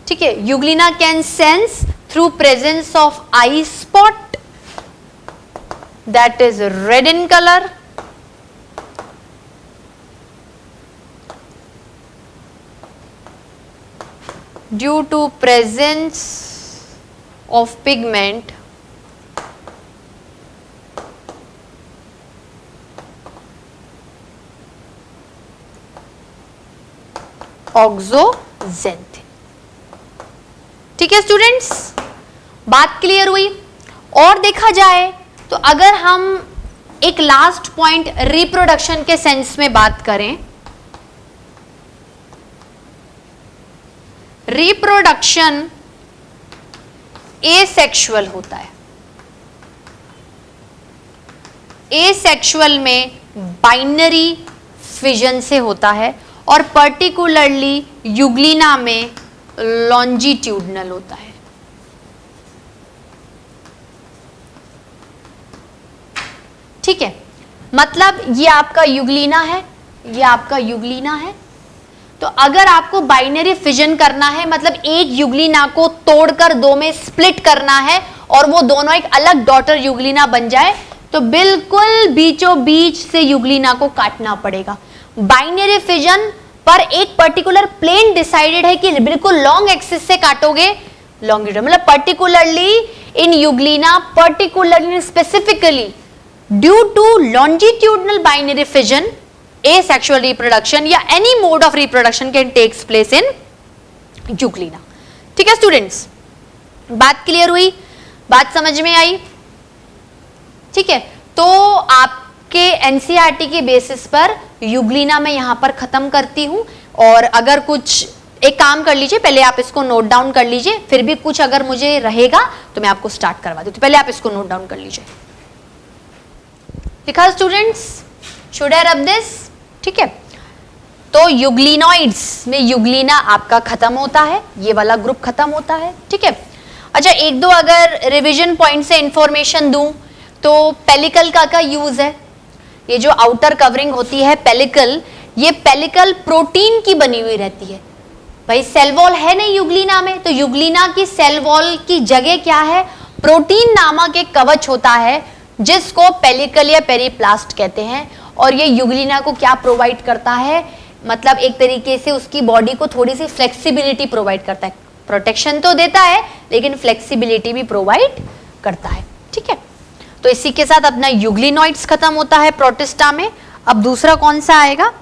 ठीक है। Euglena can sense through presence of eye spot that is red in colour, due to presence of pigment oxoxanthin. ठीक है स्टूडेंट्स, बात क्लियर हुई? और देखा जाए तो अगर हम एक लास्ट पॉइंट रिप्रोडक्शन के सेंस में बात करें, रिप्रोडक्शन एसेक्सुअल होता है। एसेक्सुअल में बाइनरी फिजन से होता है, और पर्टिकुलरली युग्लिना में लॉन्जिट्यूडनल होता है। ठीक है, मतलब ये आपका युग्लिना है, ये आपका युग्लिना है। तो अगर आपको बाइनरी फिजन करना है, मतलब एक युग्लिना को तोड़कर दो में स्प्लिट करना है और वो दोनों एक अलग डॉटर युग्लिना बन जाए, तो बिल्कुल बीचों बीच से युग्लिना को काटना पड़ेगा। बाइनरी फिजन पर एक पर्टिकुलर प्लेन डिसाइडेड है कि बिल्कुल लॉन्ग एक्सिस से काटोगे, लॉन्गिट्यूड, मतलब particularly in euglena, particularly specifically due to longitudinal binary fission, asexual reproduction या any mode of reproduction can takes place in युग्लिना। ठीक है स्टूडेंट्स, बात क्लियर हुई? बात समझ में आई? ठीक है, तो आपके एनसीईआरटी के बेसिस पर युग्लिना मैं यहां पर खत्म करती हूं। और अगर कुछ एक काम कर लीजिए, पहले आप इसको नोट डाउन कर लीजिए, फिर भी कुछ अगर मुझे रहेगा तो मैं आपको स्टार्ट करवा दूं। तो पहले आप इसको नोट डाउन कर लीजिए। लिखा students? Should I rub this? ठीक है, तो युग्लिनॉइड्स में युग्लिना आपका खत्म होता है, ये वाला ग्रुप खत्म होता है। ठीक है, अच्छा एक दो अगर रिवीजन पॉइंट से इंफॉर्मेशन दूं तो पेलिकल का यूज है। ये जो आउटर कवरिंग होती है पेलिकल, ये पेलिकल प्रोटीन की बनी हुई रहती है। भाई सेल वॉल है नहीं युग्लिना में, तो युग्लिना की सेल वॉल की जगह क्या है? प्रोटीन नामक एक कवच होता है जिसको पेलिकल या पेरिप्लास्ट कहते हैं। और ये युग्लिना को क्या प्रोवाइड करता है? मतलब एक तरीके से उसकी बॉडी को थोड़ी सी फ्लेक्सिबिलिटी प्रोवाइड करता है। प्रोटेक्शन तो देता है लेकिन फ्लेक्सिबिलिटी भी प्रोवाइड करता है। ठीक है, तो इसी के साथ अपना यूग्लिनॉइड्स खत्म होता है प्रोटिस्टा में। अब दूसरा कौन सा आएगा?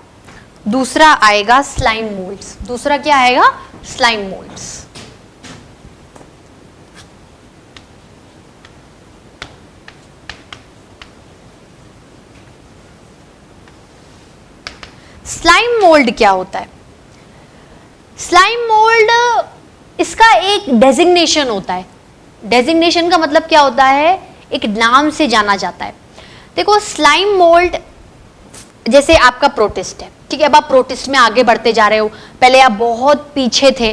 दूसरा आएगा स्लाइम मोल्ड्स। दूसरा क्या आएगा? Slime moulds. स्लाइम मोल्ड क्या होता है? स्लाइम मोल्ड, इसका एक डेजिग्नेशन होता है। डेजिग्नेशन का मतलब क्या होता है? एक नाम से जाना जाता है। देखो स्लाइम मोल्ड जैसे आपका प्रोटिस्ट है, ठीक है, अब आप प्रोटिस्ट में आगे बढ़ते जा रहे हो। पहले आप बहुत पीछे थे,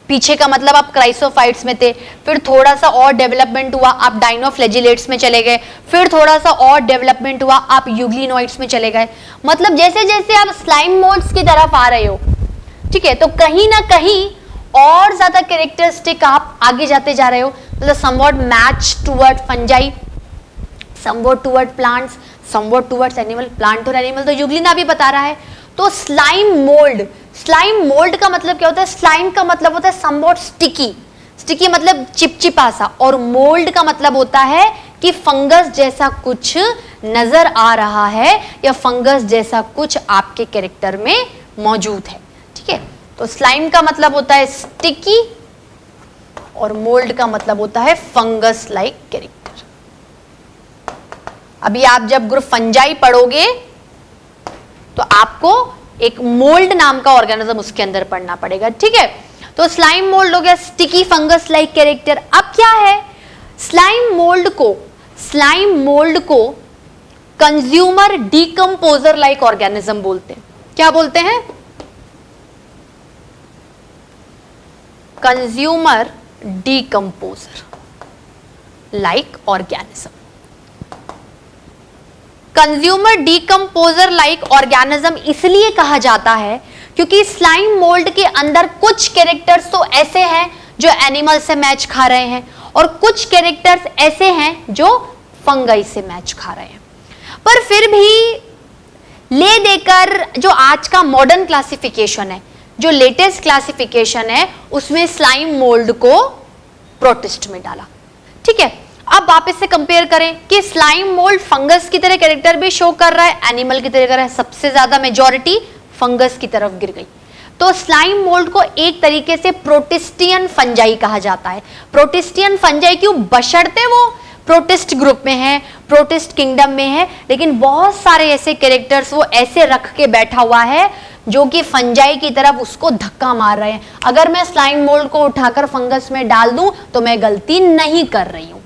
पीछे का मतलब आप क्राइसोफाइट्स में थे, फिर थोड़ा सा और डेवलपमेंट हुआ, आप डाइनोफ्लैजिलेट्स में चले गए, फिर थोड़ा सा और डेवलपमेंट हुआ, आप यूग्लिनॉइड्स में चले गए। मतलब जैसे जैसे आप स्लाइम मोल्ड्स की तरफ आ रहे हो, ठीक है, तो कहीं ना कहीं और ज्यादा कैरेक्टरिस्टिक आप आगे जाते जा रहे हो। मतलब somewhat match toward fungi, somewhat toward plants, somewhat towards animal. Plant और एनिमल तो यूग्लिना भी बता रहा है। तो स्लाइम मोल्ड, स्लाइम मोल्ड का मतलब क्या होता है? स्लाइम का मतलब होता है समवॉट स्टिकी, स्टिकी मतलब चिपचिपा सा, और मोल्ड का मतलब होता है कि फंगस जैसा कुछ नजर आ रहा है या फंगस जैसा कुछ आपके कैरेक्टर में मौजूद है, ठीक है। तो स्लाइम का मतलब होता है स्टिकी और मोल्ड का मतलब होता है फंगस लाइक कैरेक्टर। अभी आप जब ग्रुप फंजाई पढ़ोगे तो आपको एक मोल्ड नाम का ऑर्गेनिज्म उसके अंदर पढ़ना पड़ेगा, ठीक है। तो स्लाइम मोल्ड हो गया, स्टिकी फंगस लाइक कैरेक्टर। अब क्या है? स्लाइम मोल्ड को कंज्यूमर डीकंपोजर लाइक ऑर्गेनिज्म बोलते हैं। क्या बोलते हैं? Consumer decomposer like organism. Consumer decomposer like organism इसलिए कहा जाता है क्योंकि स्लाइम मोल्ड के अंदर कुछ कैरेक्टर्स तो ऐसे हैं जो एनिमल से मैच खा रहे हैं और कुछ कैरेक्टर्स ऐसे हैं जो फंगाई से मैच खा रहे हैं। पर फिर भी ले देकर जो आज का मॉडर्न क्लासिफिकेशन है, जो लेटेस्ट क्लासिफिकेशन है, उसमें स्लाइम मोल्ड को प्रोटिस्ट में डाला, ठीक है। अब वापस से कंपेयर करें कि स्लाइम मोल्ड फंगस की तरह कैरेक्टर भी शो कर रहा है, एनिमल की तरह कर रहा है। सबसे ज्यादा मेजॉरिटी फंगस की तरफ गिर गई। तो स्लाइम मोल्ड को एक तरीके से प्रोटिस्टियन फंजाई कहा जाता है। प्रोटिस्टियन फंजाई क्यों? बशर्ते वो प्रोटिस्ट ग्रुप में है, प्रोटिस्ट किंगडम में है, लेकिन बहुत सारे ऐसे कैरेक्टर्स वो ऐसे रख के बैठा हुआ है जो कि फंजाई की तरफ उसको धक्का मार रहे हैं। अगर मैं स्लाइम मोल्ड को उठाकर फंगस में डाल दूं तो मैं गलती नहीं कर रही हूं।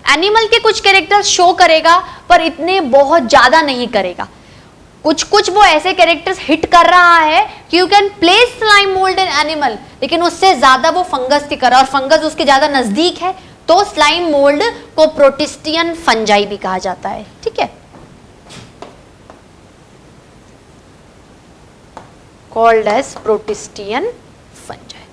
एनिमल के कुछ कैरेक्टर्स शो करेगा पर इतने बहुत ज्यादा नहीं करेगा। कुछ कुछ वो ऐसे कैरेक्टर्स हिट कर रहा है कि you can place slime mould in animal, लेकिन उससे ज्यादा वो फंगस की कर रहा है और फंगस उसके ज्यादा नजदीक है, तो स्लाइम मोल्ड को प्रोटिस्टियन फंजाई भी कहा जाता है, ठीक है। कॉल्ड एज प्रोटिस्टियन फंजाई,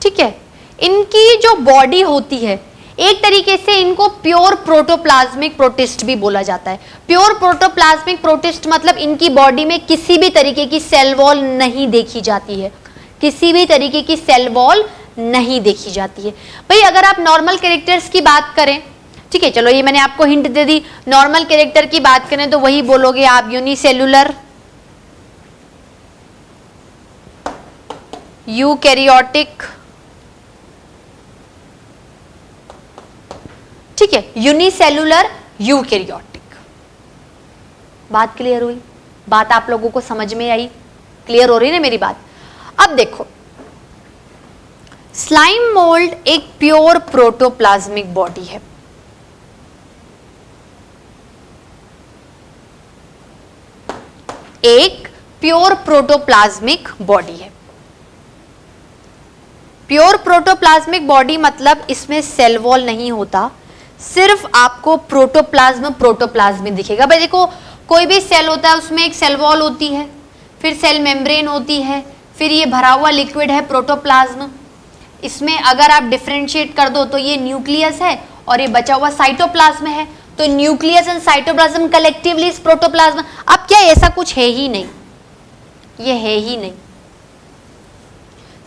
ठीक है। इनकी जो बॉडी होती है, एक तरीके से इनको प्योर प्रोटोप्लाज्मिक प्रोटिस्ट भी बोला जाता है। प्योर प्रोटोप्लाज्मिक प्रोटिस्ट मतलब इनकी बॉडी में किसी भी तरीके की सेल वॉल नहीं देखी जाती है, किसी भी तरीके की सेल वॉल नहीं देखी जाती है। भाई अगर आप नॉर्मल कैरेक्टर्स की बात करें, ठीक है, चलो ये मैंने आपको हिंट दे दी। नॉर्मल कैरेक्टर की बात करें तो वही बोलोगे आप, यूनिसेलुलर, यूकैरियोटिक, ठीक है, यूनिसेलुलर यूकैरियोटिक। बात क्लियर हुई? बात आप लोगों को समझ में आई? क्लियर हो रही ना मेरी बात? अब देखो, स्लाइम मोल्ड एक प्योर प्रोटोप्लाज्मिक बॉडी है। एक प्योर प्रोटोप्लाज्मिक बॉडी है। प्योर प्रोटोप्लाज्मिक बॉडी मतलब इसमें सेल वॉल नहीं होता, सिर्फ आपको प्रोटोप्लाज्म दिखेगा। भाई देखो, कोई भी सेल होता है उसमें एक सेल वॉल होती है, फिर सेल मेम्ब्रेन होती है, फिर ये भरा हुआ लिक्विड है प्रोटोप्लाज्म। इसमें अगर आप डिफरेंशिएट कर दो तो ये न्यूक्लियस है और ये बचा हुआ साइटोप्लाज्म है। तो nucleus and cytoplasm collectively is protoplasm. अब क्या ऐसा कुछ है ही नहीं, ये है ही नहीं,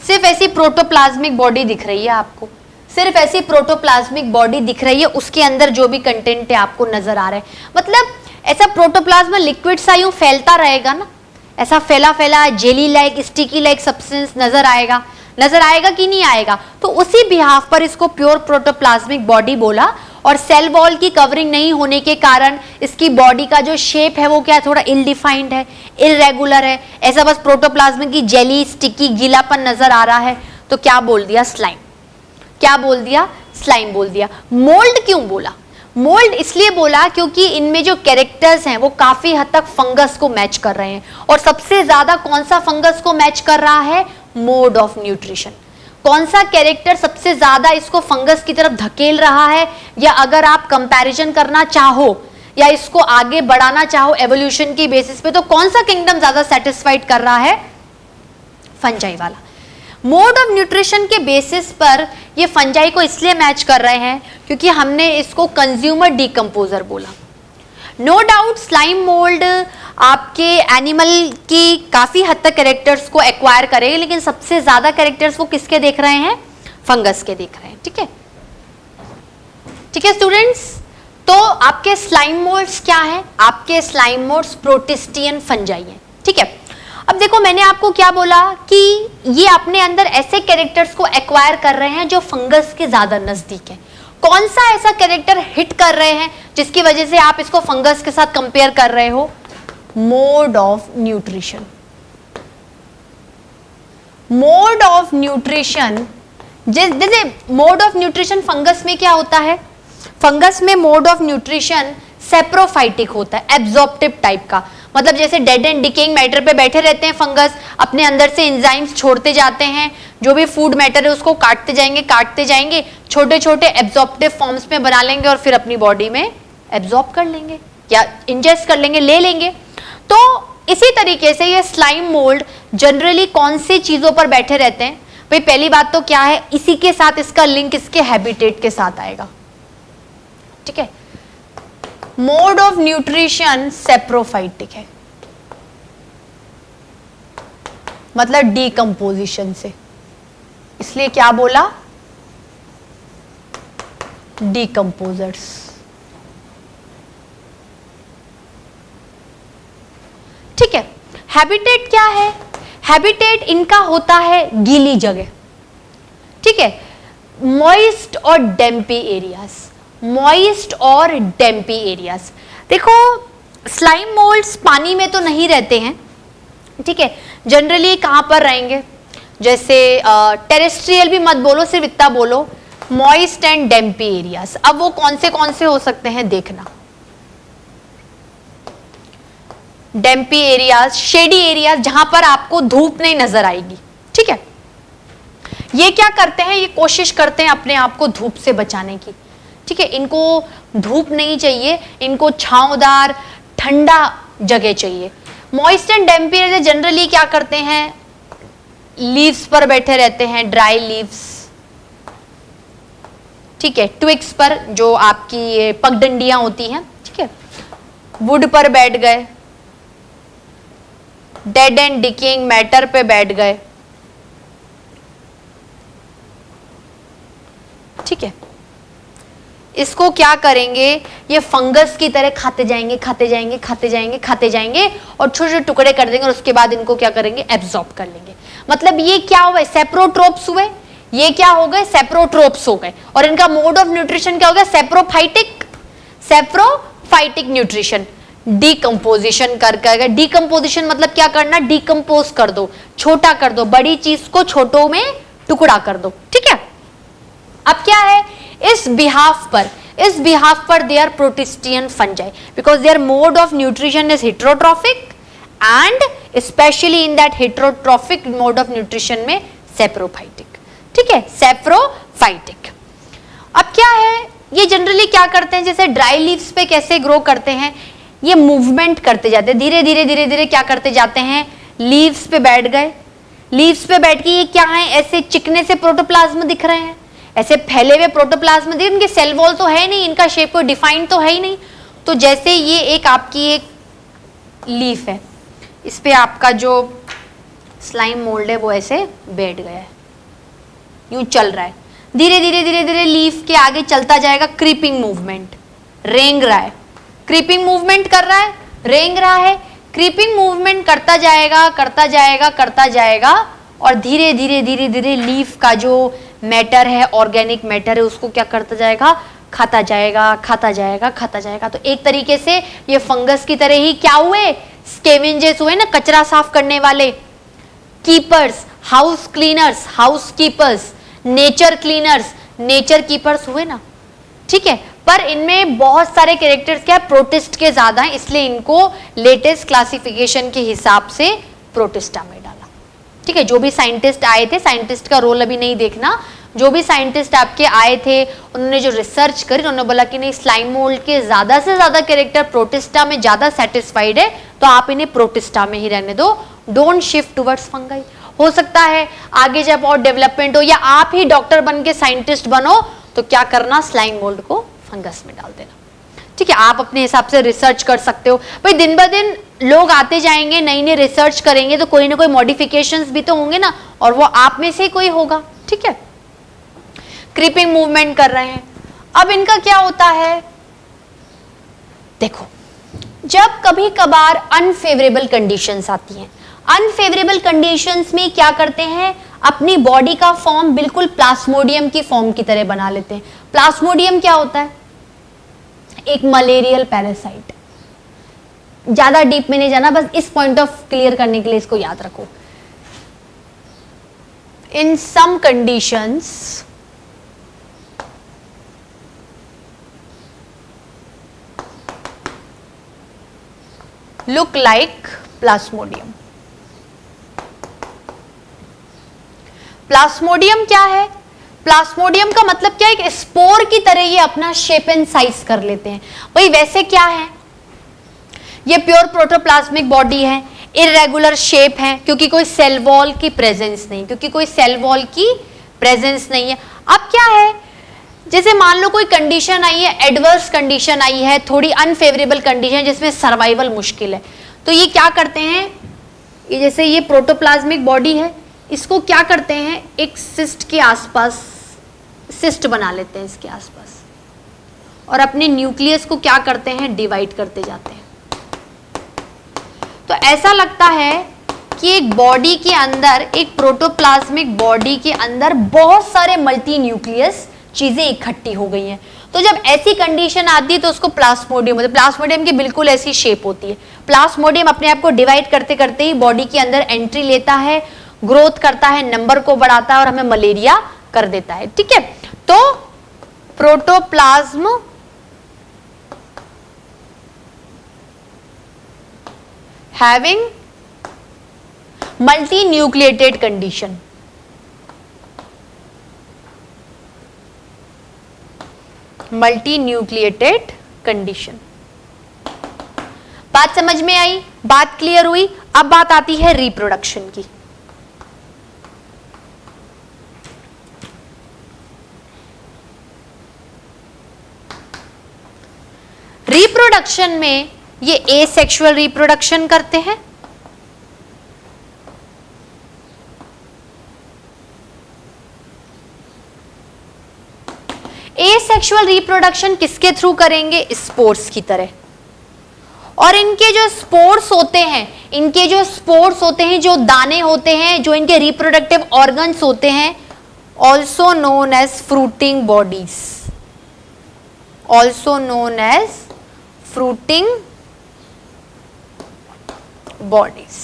सिर्फ ऐसी प्रोटोप्लाज्मिक बॉडी दिख रही है आपको। सिर्फ ऐसी प्रोटोप्लाज्मिक बॉडी दिख रही है, उसके अंदर जो भी कंटेंट है आपको नजर आ रहा है। मतलब ऐसा प्रोटोप्लाज्म लिक्विड सा यूं फैलता रहेगा ना, ऐसा फैला फैला jelly like sticky like substance नजर आएगा कि नहीं आएगा। तो उसी बिहाफ पर इसको प्योर प्रोटोप्लाज्मिक बॉडी बोला। और सेल वॉल की कवरिंग नहीं होने के कारण इसकी बॉडी का जो शेप है वो क्या है, थोड़ा इल डिफाइंड है, इरेगुलर है, ऐसा बस प्रोटोप्लाज्म की जेली स्टिकी गीलापन नजर आ रहा है। तो क्या बोल दिया, स्लाइम। क्या बोल दिया, स्लाइम बोल दिया। मोल्ड क्यों बोला, मोल्ड इसलिए बोला क्योंकि इनमें जो कैरेक्टर्स हैं वो काफी हद तक फंगस को मैच कर रहे हैं। और सबसे ज्यादा कौन सा फंगस को मैच कर रहा है, मोड ऑफ न्यूट्रिशन। कौन सा कैरेक्टर सबसे ज्यादा इसको फंगस की तरफ धकेल रहा है, या अगर आप कंपैरिजन करना चाहो या इसको आगे बढ़ाना चाहो एवोल्यूशन की बेसिस पे, तो कौन सा किंगडम ज्यादा सेटिस्फाइड कर रहा है, फंजाई वाला। मोड ऑफ न्यूट्रिशन के बेसिस पर ये फंजाई को इसलिए मैच कर रहे हैं क्योंकि हमने इसको कंज्यूमर डीकंपोजर बोला। नो डाउट स्लाइम मोल्ड आपके एनिमल की काफी हद तक कैरेक्टर्स को एक्वायर करेगा, लेकिन सबसे ज्यादा कैरेक्टर्स वो किसके देख रहे हैं, फंगस के देख रहे हैं। ठीक है, ठीक है स्टूडेंट्स। तो आपके स्लाइम मोल्ड्स क्या है, आपके स्लाइम मोल्ड्स प्रोटिस्टियन फंजाई है। ठीक है, अब देखो मैंने आपको क्या बोला कि ये अपने अंदर ऐसे कैरेक्टर्स को एक्वायर कर रहे हैं जो फंगस के ज्यादा नजदीक है। कौन सा ऐसा कैरेक्टर हिट कर रहे हैं जिसकी वजह से आप इसको फंगस के साथ कंपेयर कर रहे हो, mode of nutrition. Mode of nutrition, जैसे मोड ऑफ न्यूट्रिशन फंगस में क्या होता है, फंगस में मोड ऑफ न्यूट्रिशन सेप्रोफाइटिक होता है, एब्जॉर्प्टिव टाइप का। मतलब जैसे डेड एंड डिकेइंग मैटर पे बैठे रहते हैं फंगस, अपने अंदर से एंजाइम्स छोड़ते जाते हैं, जो भी फूड मैटर है उसको काटते जाएंगे, छोटे छोटे एब्जॉर्प्टिव फॉर्म्स में बना लेंगे और फिर अपनी बॉडी में एब्जॉर्ब कर लेंगे या इंजेस्ट कर लेंगे, ले लेंगे। तो इसी तरीके से ये स्लाइम मोल्ड जनरली कौन सी चीजों पर बैठे रहते हैं भाई, पहली बात तो क्या है, इसी के साथ इसका लिंक इसके हैबिटेट के साथ आएगा। ठीक है, मोड ऑफ न्यूट्रिशन सेप्रोफाइटिक है, मतलब डीकंपोजिशन से, इसलिए क्या बोला, डीकंपोजर्स। ठीक है, हैबिटेट क्या है, हैबिटेट इनका होता है गीली जगह। ठीक है, मॉइस्ट और डेम्पी एरियाज, मॉइस्ट और डेम्पी एरियाज। देखो स्लाइम मोल्ड्स पानी में तो नहीं रहते हैं, ठीक है, जनरली कहां पर रहेंगे, जैसे टेरेस्ट्रियल भी मत बोलो, सिर्फ इतना बोलो मॉइस्ट एंड डेम्पी एरियाज। अब वो कौन से हो सकते हैं देखना, डेम्पी एरियाज, शेडी एरियाज, जहां पर आपको धूप नहीं नजर आएगी। ठीक है, ये क्या करते हैं, ये कोशिश करते हैं अपने आप को धूप से बचाने की। ठीक है, इनको धूप नहीं चाहिए, इनको छांवदार ठंडा जगह चाहिए। मॉइस्ट एंड डेम्पी एरियाज जनरली क्या करते हैं, लीव्स पर बैठे रहते हैं, ड्राई लीव्स। ठीक है, ट्विग्स पर, जो आपकी पगडंडियां होती हैं। ठीक है, वुड पर बैठ गए, डेड एंड डिकेइंग मैटर पे बैठ गए। ठीक है, इसको क्या करेंगे, ये फंगस की तरह खाते जाएंगे और छोटे छोटे टुकड़े कर देंगे और उसके बाद इनको क्या करेंगे, एब्जॉर्ब कर लेंगे। मतलब ये क्या हुए, सेप्रोट्रोप्स हुए, ये क्या हो गए, सेप्रोट्रोप्स हो गए। और इनका मोड ऑफ न्यूट्रिशन क्या हो गया, सेप्रोफाइटिक न्यूट्रिशन। डीकंपोजिशन कर डीकंपोजिशन मतलब क्या करना, डीकंपोज कर दो, छोटा कर दो, बड़ी चीज को छोटों में टुकड़ा कर दो। ठीक है, अब क्या है, इस बिहाफ पर they are protistan fungi because their mode of nutrition is heterotrophic and specially in that heterotrophic mode of nutrition में सेप्रोफाइटिक। ठीक है, सेप्रोफाइटिक। अब क्या है, ये जनरली क्या करते हैं, जैसे ड्राई लीव्स पे कैसे ग्रो करते हैं, ये मूवमेंट करते जाते हैं, धीरे धीरे क्या करते जाते हैं, लीव्स पे बैठ गए, लीव्स पे बैठ के ये क्या है, ऐसे चिकने से प्रोटोप्लाज्म दिख रहे हैं, ऐसे फैले हुए प्रोटोप्लाज्म दिख, इनके सेल वॉल तो है नहीं, इनका शेप कोई डिफाइंड तो है ही नहीं। तो जैसे ये एक आपकी एक लीफ है, इस पे आपका जो स्लाइम मोल्ड है वो ऐसे बैठ गया है, यूं चल रहा है, धीरे धीरे धीरे धीरे लीफ के आगे चलता जाएगा, क्रीपिंग मूवमेंट, रेंग रहा है, क्रीपिंग मूवमेंट कर रहा है, रेंग रहा है, क्रीपिंग मूवमेंट करता जाएगा करता जाएगा करता जाएगा, और धीरे धीरे धीरे धीरे लीफ का जो मैटर है, ऑर्गेनिक मैटर है, उसको क्या करता जाएगा, खाता जाएगा खाता जाएगा खाता जाएगा। तो एक तरीके से ये फंगस की तरह ही क्या हुए, स्केवेंजर्स हुए ना, कचरा साफ करने वाले, keepers, house cleaners, house keepers, nature cleaners, nature keepers हुए ना, ठीक है। पर इनमें बहुत सारे कैरेक्टर्स क्या है, प्रोटिस्ट के ज्यादा हैं, इसलिए इनको लेटेस्ट क्लासिफिकेशन के हिसाब से प्रोटिस्टा में डाला, ठीक है। जो भी साइंटिस्ट आए थे, साइंटिस्ट का रोल अभी नहीं देखना, जो भी साइंटिस्ट आपके आए थे उन्होंने जो रिसर्च करी, उन्होंने बोला कि नहीं, स्लाइम मोल्ड के ज्यादा से ज्यादा कैरेक्टर प्रोटिस्टा में ज्यादा सेटिस्फाइड है, तो आप इन्हें प्रोटिस्टा में ही रहने दो, डोंट शिफ्ट टुवर्ड्स फंगाई। हो सकता है आगे जब और डेवलपमेंट हो या आप ही डॉक्टर बन के साइंटिस्ट बनो, तो क्या करना, स्लाइम मोल्ड को फंगस में डाल देना, ठीक है। आप अपने हिसाब से रिसर्च कर सकते हो भाई, दिन ब दिन लोग आते जाएंगे, नई नई रिसर्च करेंगे, तो कोई ना कोई मॉडिफिकेशंस भी तो होंगे ना, और वो आप में से कोई होगा, ठीक है। क्रीपिंग मूवमेंट कर रहे हैं। अब इनका क्या होता है, देखो, जब कभी कभार अनफेवरेबल कंडीशंस आती हैं, अनफेवरेबल कंडीशंस में क्या करते हैं, अपनी बॉडी का फॉर्म बिल्कुल प्लाज्मोडियम की फॉर्म की तरह बना लेते हैं। प्लाज्मोडियम क्या होता है, एक मलेरियल पैरासाइट। ज्यादा डीप में नहीं जाना, बस इस पॉइंट ऑफ क्लियर करने के लिए इसको याद रखो। In some conditions look like plasmodium। Plasmodium क्या है, प्लाज्मोडियम का मतलब क्या है, एक स्पोर की तरह ये अपना शेप एंड साइज कर लेते हैं। भाई वैसे क्या है, ये प्योर प्रोटोप्लाज्मिक बॉडी है, इरेगुलर शेप है, क्योंकि कोई सेल वॉल की प्रेजेंस नहीं, क्योंकि कोई सेल वॉल की प्रेजेंस नहीं है। अब क्या है, जैसे मान लो कोई कंडीशन आई है, एडवर्स कंडीशन आई है, थोड़ी अनफेवरेबल कंडीशन जिसमें सर्वाइवल मुश्किल है, तो ये क्या करते हैं, ये जैसे ये प्रोटोप्लाज्मिक बॉडी है, इसको क्या करते हैं, एक सिस्ट के आसपास सिस्ट बना लेते हैं इसके आसपास, और अपने न्यूक्लियस को क्या करते हैं, डिवाइड करते जाते हैं। तो ऐसा लगता है कि एक बॉडी के अंदर, एक प्रोटोप्लाज्मिक बॉडी के अंदर बहुत सारे मल्टी न्यूक्लियस चीजें इकट्ठी हो गई हैं। तो जब ऐसी कंडीशन आती है तो उसको प्लाज्मोडियम होता है। प्लाज्मोडियम की बिल्कुल ऐसी शेप होती है। प्लाज्मोडियम अपने आप को डिवाइड करते करते ही बॉडी के अंदर एंट्री लेता है, ग्रोथ करता है, नंबर को बढ़ाता है और हमें मलेरिया कर देता है, ठीक है। तो protoplasm having multi nucleated condition, multi nucleated condition. बात समझ में आई, बात क्लियर हुई। अब बात आती है रिप्रोडक्शन की। रिप्रोडक्शन में ये एसेक्सुअल रिप्रोडक्शन करते हैं, एसेक्सुअल रिप्रोडक्शन किसके थ्रू करेंगे, स्पोर्स की तरह। और इनके जो स्पोर्स होते हैं, इनके जो स्पोर्स होते हैं, जो दाने होते हैं, जो इनके रिप्रोडक्टिव ऑर्गन्स होते हैं, also known as fruiting bodies, also known as fruiting bodies.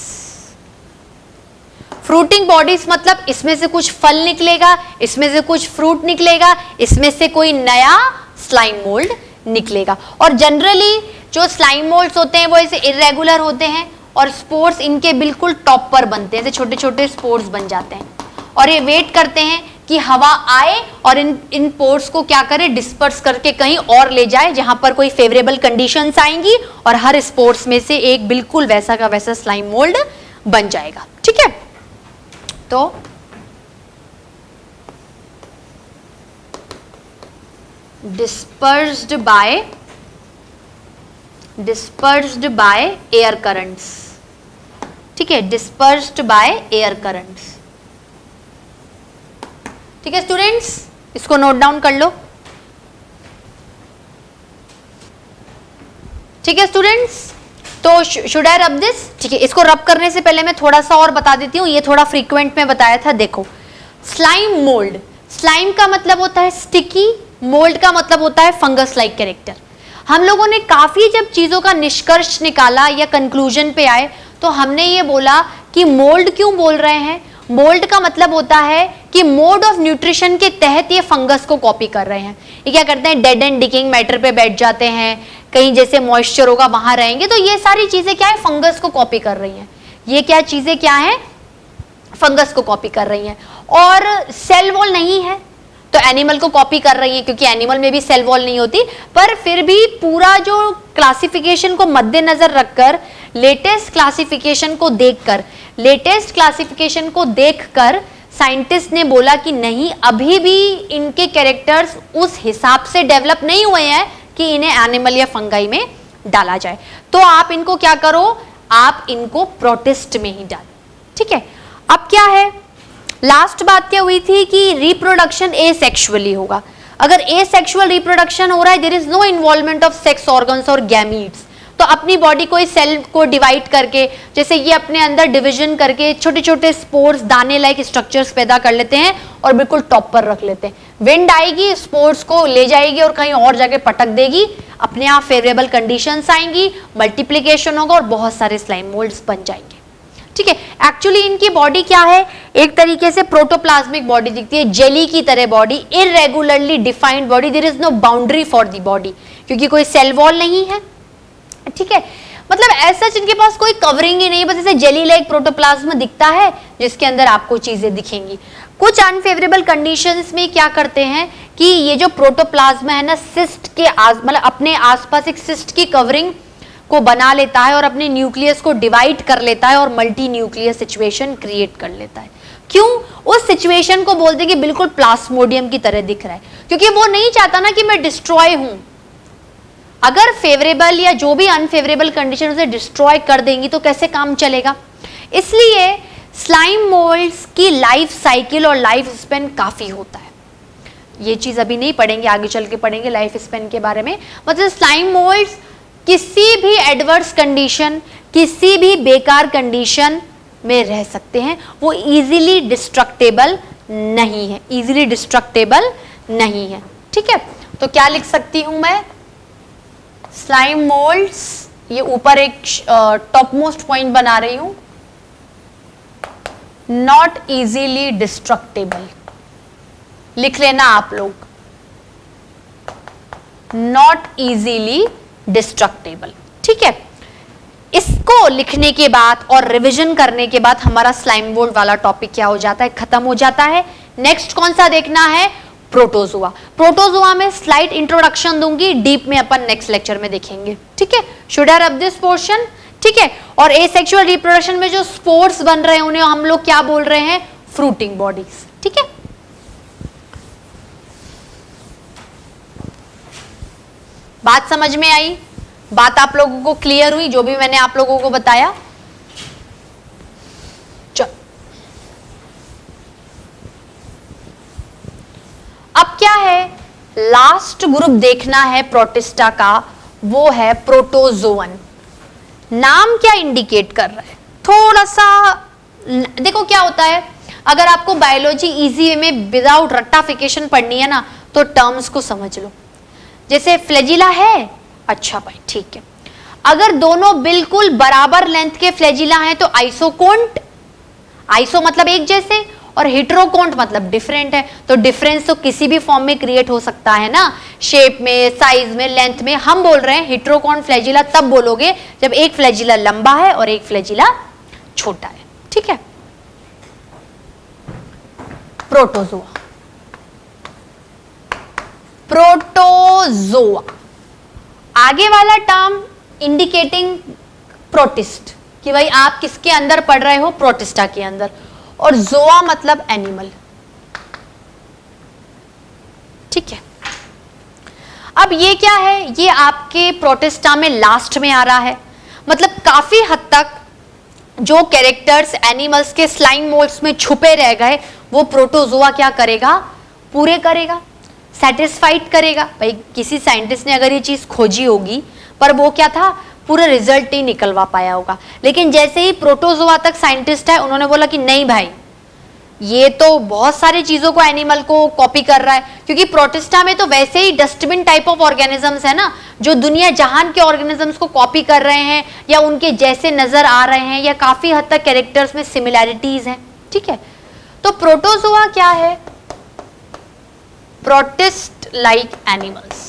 Fruiting bodies मतलब इसमें से कुछ फल निकलेगा, इसमें से कुछ फ्रूट निकलेगा, इसमें से कोई नया स्लाइम मोल्ड निकलेगा। और जनरली जो स्लाइम मोल्ड्स होते हैं वो ऐसे इरेगुलर होते हैं और स्पोर्स इनके बिल्कुल टॉप पर बनते हैं, ऐसे छोटे छोटे स्पोर्स बन जाते हैं। और ये वेट करते हैं कि हवा आए और इन पोर्स को क्या करे, डिस्पर्स करके कहीं और ले जाए जहां पर कोई फेवरेबल कंडीशंस आएंगी और हर स्पोर्स में से एक बिल्कुल वैसा का वैसा स्लाइम मोल्ड बन जाएगा, ठीक है। तो डिस्पर्स्ड बाय एयर करंट्स, ठीक है, डिस्पर्स्ड बाय एयर करंट्स, ठीक है स्टूडेंट्स। इसको नोट डाउन कर लो। ठीक है स्टूडेंट्स, तो शुड आई रब दिस? ठीक है, इसको रब करने से पहले मैं थोड़ा सा और बता देती हूँ, ये थोड़ा फ्रीक्वेंट में बताया था। देखो, स्लाइम मोल्ड, स्लाइम का मतलब होता है स्टिकी, मोल्ड का मतलब होता है फंगस लाइक कैरेक्टर। हम लोगों ने काफी जब चीजों का निष्कर्ष निकाला या कंक्लूजन पे आए तो हमने ये बोला कि मोल्ड क्यों बोल रहे हैं। मोल्ड का मतलब होता है कि मोड ऑफ न्यूट्रिशन के तहत ये फंगस को कॉपी कर रहे हैं। ये क्या करते हैं, डेड एंड डिकिंग मैटर पे बैठ जाते हैं, कहीं जैसे मॉइस्चर होगा वहां रहेंगे, तो ये सारी चीजें क्या है, फंगस को कॉपी कर रही हैं। ये क्या चीजें क्या है, फंगस को कॉपी कर रही हैं। और सेल वॉल नहीं है तो एनिमल को कॉपी कर रही है, क्योंकि एनिमल में भी सेल वॉल नहीं होती, पर फिर भी पूरा जो क्लासिफिकेशन को मद्देनजर रखकर, लेटेस्ट क्लासिफिकेशन को देखकर साइंटिस्ट ने बोला कि नहीं, अभी भी इनके कैरेक्टर्स उस हिसाब से डेवलप नहीं हुए हैं कि इन्हें एनिमल या फंगाई में डाला जाए। तो आप इनको क्या करो, आप इनको प्रोटिस्ट में ही डालो। ठीक है, अब क्या है, लास्ट बात क्या हुई थी कि रिप्रोडक्शन एसेक्सुअली होगा। अगर एसेक्सुअल रिप्रोडक्शन हो रहा है, there is no involvement of sex organs और गैमीट्स, तो अपनी बॉडी को इस सेल को डिवाइड करके, जैसे ये अपने अंदर डिवीजन करके छोटे छोटे स्पोर्स, दाने लाइक स्ट्रक्चर्स पैदा कर लेते हैं और बिल्कुल टॉप पर रख लेते हैं। विंड आएगी, स्पोर्स को ले जाएगी और कहीं और जाके पटक देगी, अपने आप फेवरेबल कंडीशंस आएंगी, मल्टीप्लिकेशन होगा और बहुत सारे स्लाइम मोल्ड्स बन जाएंगे। ठीक है, एक्चुअली इनकी बॉडी क्या है, एक तरीके से प्रोटोप्लाज्मिक बॉडी दिखती है, जेली की तरह body, irregularly defined body, there is no boundary for the body, क्योंकि कोई सेल वॉल नहीं है। ठीक है, मतलब ऐसा इनके पास कोई कवरिंग ही नहीं, बस ऐसे जेली लाइक प्रोटोप्लाज्म दिखता है जिसके अंदर आपको चीजें दिखेंगी। कुछ अनफेवरेबल कंडीशंस में क्या करते हैं कि ये जो प्रोटोप्लाज्म है ना, सिस्ट के मतलब अपने आसपास एक सिस्ट की कवरिंग को बना लेता है और अपने न्यूक्लियस को डिवाइड कर लेता है और मल्टी न्यूक्लियस सिचुएशन क्रिएट कर लेता है। क्यों? उस सिचुएशन को बोलते हैं कि बिल्कुल प्लास्मोडियम की तरह दिख रहा है, क्योंकि वो नहीं चाहता ना कि मैं डिस्ट्रॉय हूं। अगर फेवरेबल या जो भी अनफेवरेबल कंडीशन उसे डिस्ट्रॉय कर देंगी तो कैसे काम चलेगा। इसलिए स्लाइम मोल्ड्स की लाइफ साइकिल और लाइफ स्पेन काफी होता है। ये चीज अभी नहीं पढ़ेंगे, आगे चल के पढ़ेंगे लाइफ स्पेन के बारे में। मतलब स्लाइम मोल्ड्स किसी भी एडवर्स कंडीशन, किसी भी बेकार कंडीशन में रह सकते हैं, वो इजीली डिस्ट्रक्टेबल नहीं है, इजीली डिस्ट्रक्टेबल नहीं है। ठीक है, तो क्या लिख सकती हूं मैं, स्लाइम मोल्ड्स, ये ऊपर एक टॉप मोस्ट पॉइंट बना रही हूं, नॉट इजीली डिस्ट्रक्टेबल, लिख लेना आप लोग, नॉट इजीली डिस्ट्रक्टेबल। ठीक है, इसको लिखने के बाद और रिवीजन करने के बाद हमारा स्लाइम मोल्ड वाला टॉपिक क्या हो जाता है, खत्म हो जाता है। नेक्स्ट कौन सा देखना है, प्रोटोजोआ। प्रोटोजोआ में स्लाइट इंट्रोडक्शन दूंगी, डीप में अपन नेक्स्ट लेक्चर में देखेंगे। ठीक है, should I rub this portion. ठीक है, और एसेक्सुअल रिप्रोडक्शन में जो स्पोर्स बन रहे हैं उन्हें हम लोग क्या बोल रहे हैं, फ्रूटिंग बॉडीज। ठीक है, बात समझ में आई, बात आप लोगों को क्लियर हुई जो भी मैंने आप लोगों को बताया। चलो अब क्या है, लास्ट ग्रुप देखना है प्रोटिस्टा का, वो है प्रोटोजोअन। नाम क्या इंडिकेट कर रहा है, थोड़ा सा देखो क्या होता है, अगर आपको बायोलॉजी इजी वे में विदाउट रट्टाफिकेशन पढ़नी है ना, तो टर्म्स को समझ लो। जैसे फ्लैजिला है, अच्छा भाई ठीक है, अगर दोनों बिल्कुल बराबर लेंथ के फ्लैजिला हैं तो आइसोकोंट, आइसो मतलब एक जैसे, और हेटेरोकोंट मतलब डिफरेंट है। तो डिफरेंस तो किसी भी फॉर्म में क्रिएट हो सकता है ना, शेप में, साइज में, लेंथ में। हम बोल रहे हैं हेटेरोकोंट फ्लैजिला तब बोलोगे जब एक फ्लैजिला लंबा है और एक फ्लैजिला छोटा है। ठीक है, प्रोटोजोआ, प्रोटोजोआ, आगे वाला टर्म इंडिकेटिंग प्रोटिस्ट, कि भाई आप किसके अंदर पढ़ रहे हो, प्रोटिस्टा के अंदर, और जोआ मतलब एनिमल। ठीक है, अब ये क्या है, ये आपके प्रोटिस्टा में लास्ट में आ रहा है। मतलब काफी हद तक जो कैरेक्टर्स एनिमल्स के स्लाइम मोल्ड्स में छुपे रह गए, वो प्रोटोजोआ क्या करेगा, पूरे करेगा, सेटिस्फाइड करेगा। भाई किसी साइंटिस्ट ने अगर ये चीज खोजी होगी पर वो क्या था, पूरा रिजल्ट नहीं निकलवा पाया होगा। लेकिन जैसे ही प्रोटोजोआ तक साइंटिस्ट है, उन्होंने बोला कि नहीं भाई ये तो बहुत सारी चीजों को, एनिमल को कॉपी कर रहा है, क्योंकि प्रोटिस्टा में तो वैसे ही डस्टबिन टाइप ऑफ ऑर्गेनिजम्स है ना, जो दुनिया जहान के ऑर्गेनिजम्स को कॉपी कर रहे हैं या उनके जैसे नजर आ रहे हैं या काफी हद तक कैरेक्टर्स में सिमिलैरिटीज हैं। ठीक है, तो प्रोटोजोआ क्या है, प्रोटिस्ट लाइक एनिमल्स।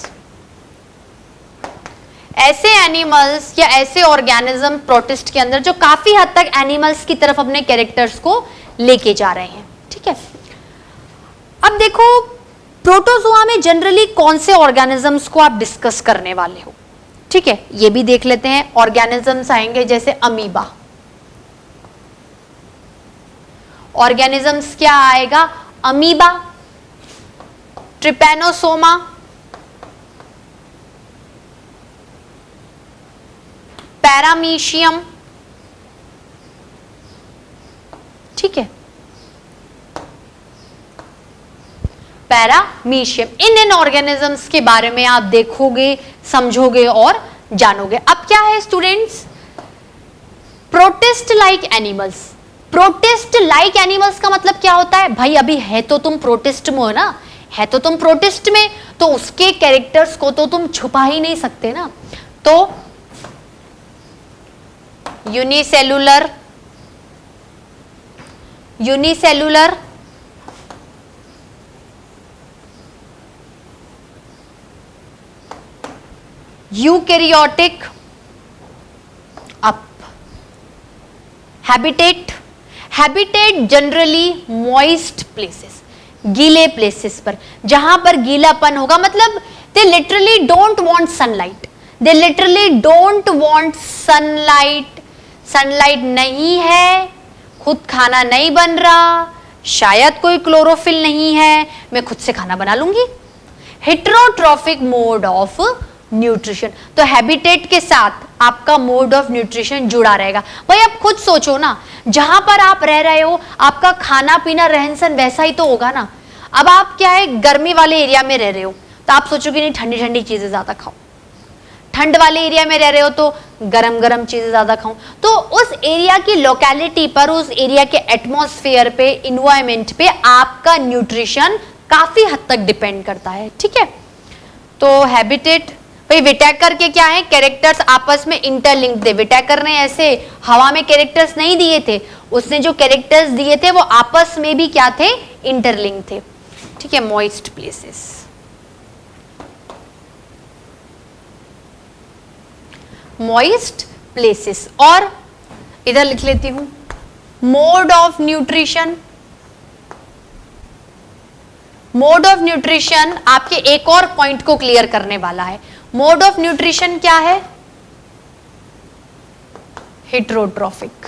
ऐसे एनिमल्स या ऐसे ऑर्गेनिज्म प्रोटिस्ट के अंदर जो काफी हद तक एनिमल्स की तरफ अपने कैरेक्टर्स को लेके जा रहे हैं। ठीक है, अब देखो प्रोटोजोआ में जनरली कौन से ऑर्गेनिजम्स को आप डिस्कस करने वाले हो। ठीक है, ये भी देख लेते हैं। ऑर्गेनिजम्स आएंगे जैसे अमीबा, ऑर्गेनिजम्स क्या आएगा, अमीबा, ट्रिपैनोसोमा, पैरामीशियम। ठीक है, पैरामीशियम। इन ऑर्गेनिजम्स के बारे में आप देखोगे, समझोगे और जानोगे। अब क्या है students, protist like animals. Protist like animals का मतलब क्या होता है, भाई अभी है तो तुम प्रोटिस्ट में हो ना, है तो तुम प्रोटिस्ट में, तो उसके कैरेक्टर्स को तो तुम छुपा ही नहीं सकते ना। तो unicellular, unicellular, eukaryotic, up, habitat. Habitat generally moist places, गीले प्लेसेस पर, जहां पर गीलापन होगा, मतलब they literally don't want sunlight, they literally don't want sunlight. Sunlight नहीं है, खुद खाना नहीं बन रहा, शायद कोई क्लोरोफिल नहीं है, मैं खुद से खाना बना लूंगी। हेटेरोट्रॉफिक मोड ऑफ न्यूट्रिशन, तो हैबिटेट के साथ आपका मोड ऑफ न्यूट्रिशन जुड़ा रहेगा। भाई आप खुद सोचो ना, जहां पर आप रह रहे हो आपका खाना पीना रहन सहन वैसा ही तो होगा ना। अब आप क्या है, गर्मी वाले एरिया में रह रहे हो तो आप सोचोगे नहीं ठंडी ठंडी चीजें ज्यादा खाओ, ठंड वाले एरिया में रह रहे हो तो गरम गरम चीजें ज्यादा खाओ। तो उस एरिया की लोकेलिटी पर, उस एरिया के एटमॉस्फेयर पे, इन्वायरमेंट पे आपका न्यूट्रिशन काफी हद तक डिपेंड करता है। ठीक है, तो हैबिटेट, भाई विटैकर के क्या है, कैरेक्टर्स आपस में इंटरलिंक्ड थे। विटैकर ने ऐसे हवा में कैरेक्टर्स नहीं दिए थे, उसने जो कैरेक्टर्स दिए थे वो आपस में भी क्या थे, इंटरलिंक थे। ठीक है, मॉइस्ट प्लेसेस, मॉइस्ट प्लेसेस। और इधर लिख लेती हूं mode of nutrition. Mode of nutrition आपके एक और पॉइंट को क्लियर करने वाला है। मोड ऑफ न्यूट्रिशन क्या है, हेटेरोट्रॉफिक।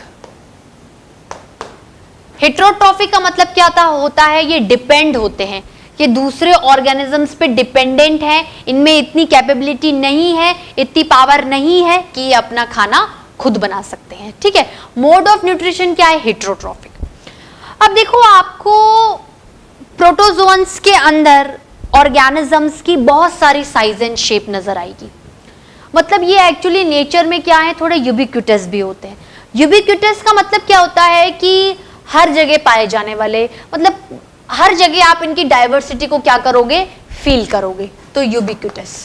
हेटेरोट्रॉफिक का मतलब क्या होता है, ये डिपेंड होते हैं, ये दूसरे ऑर्गेनिजम्स पे डिपेंडेंट है, इनमें इतनी कैपेबिलिटी नहीं है, इतनी पावर नहीं है कि ये अपना खाना खुद बना सकते हैं। ठीक है, मोड ऑफ न्यूट्रिशन क्या है, हेटेरोट्रॉफिक। अब देखो आपको प्रोटोजोन्स के अंदर ऑर्गेनिजम्स की बहुत सारी साइज एंड शेप नजर आएगी। मतलब ये एक्चुअली नेचर में क्या है, थोड़े यूबिक्विटस भी होते हैं। यूबिक्विटस का मतलब क्या होता है कि हर जगह पाए जाने वाले, मतलब हर जगह आप इनकी डाइवर्सिटी को क्या करोगे, फील करोगे। तो ubiquitous,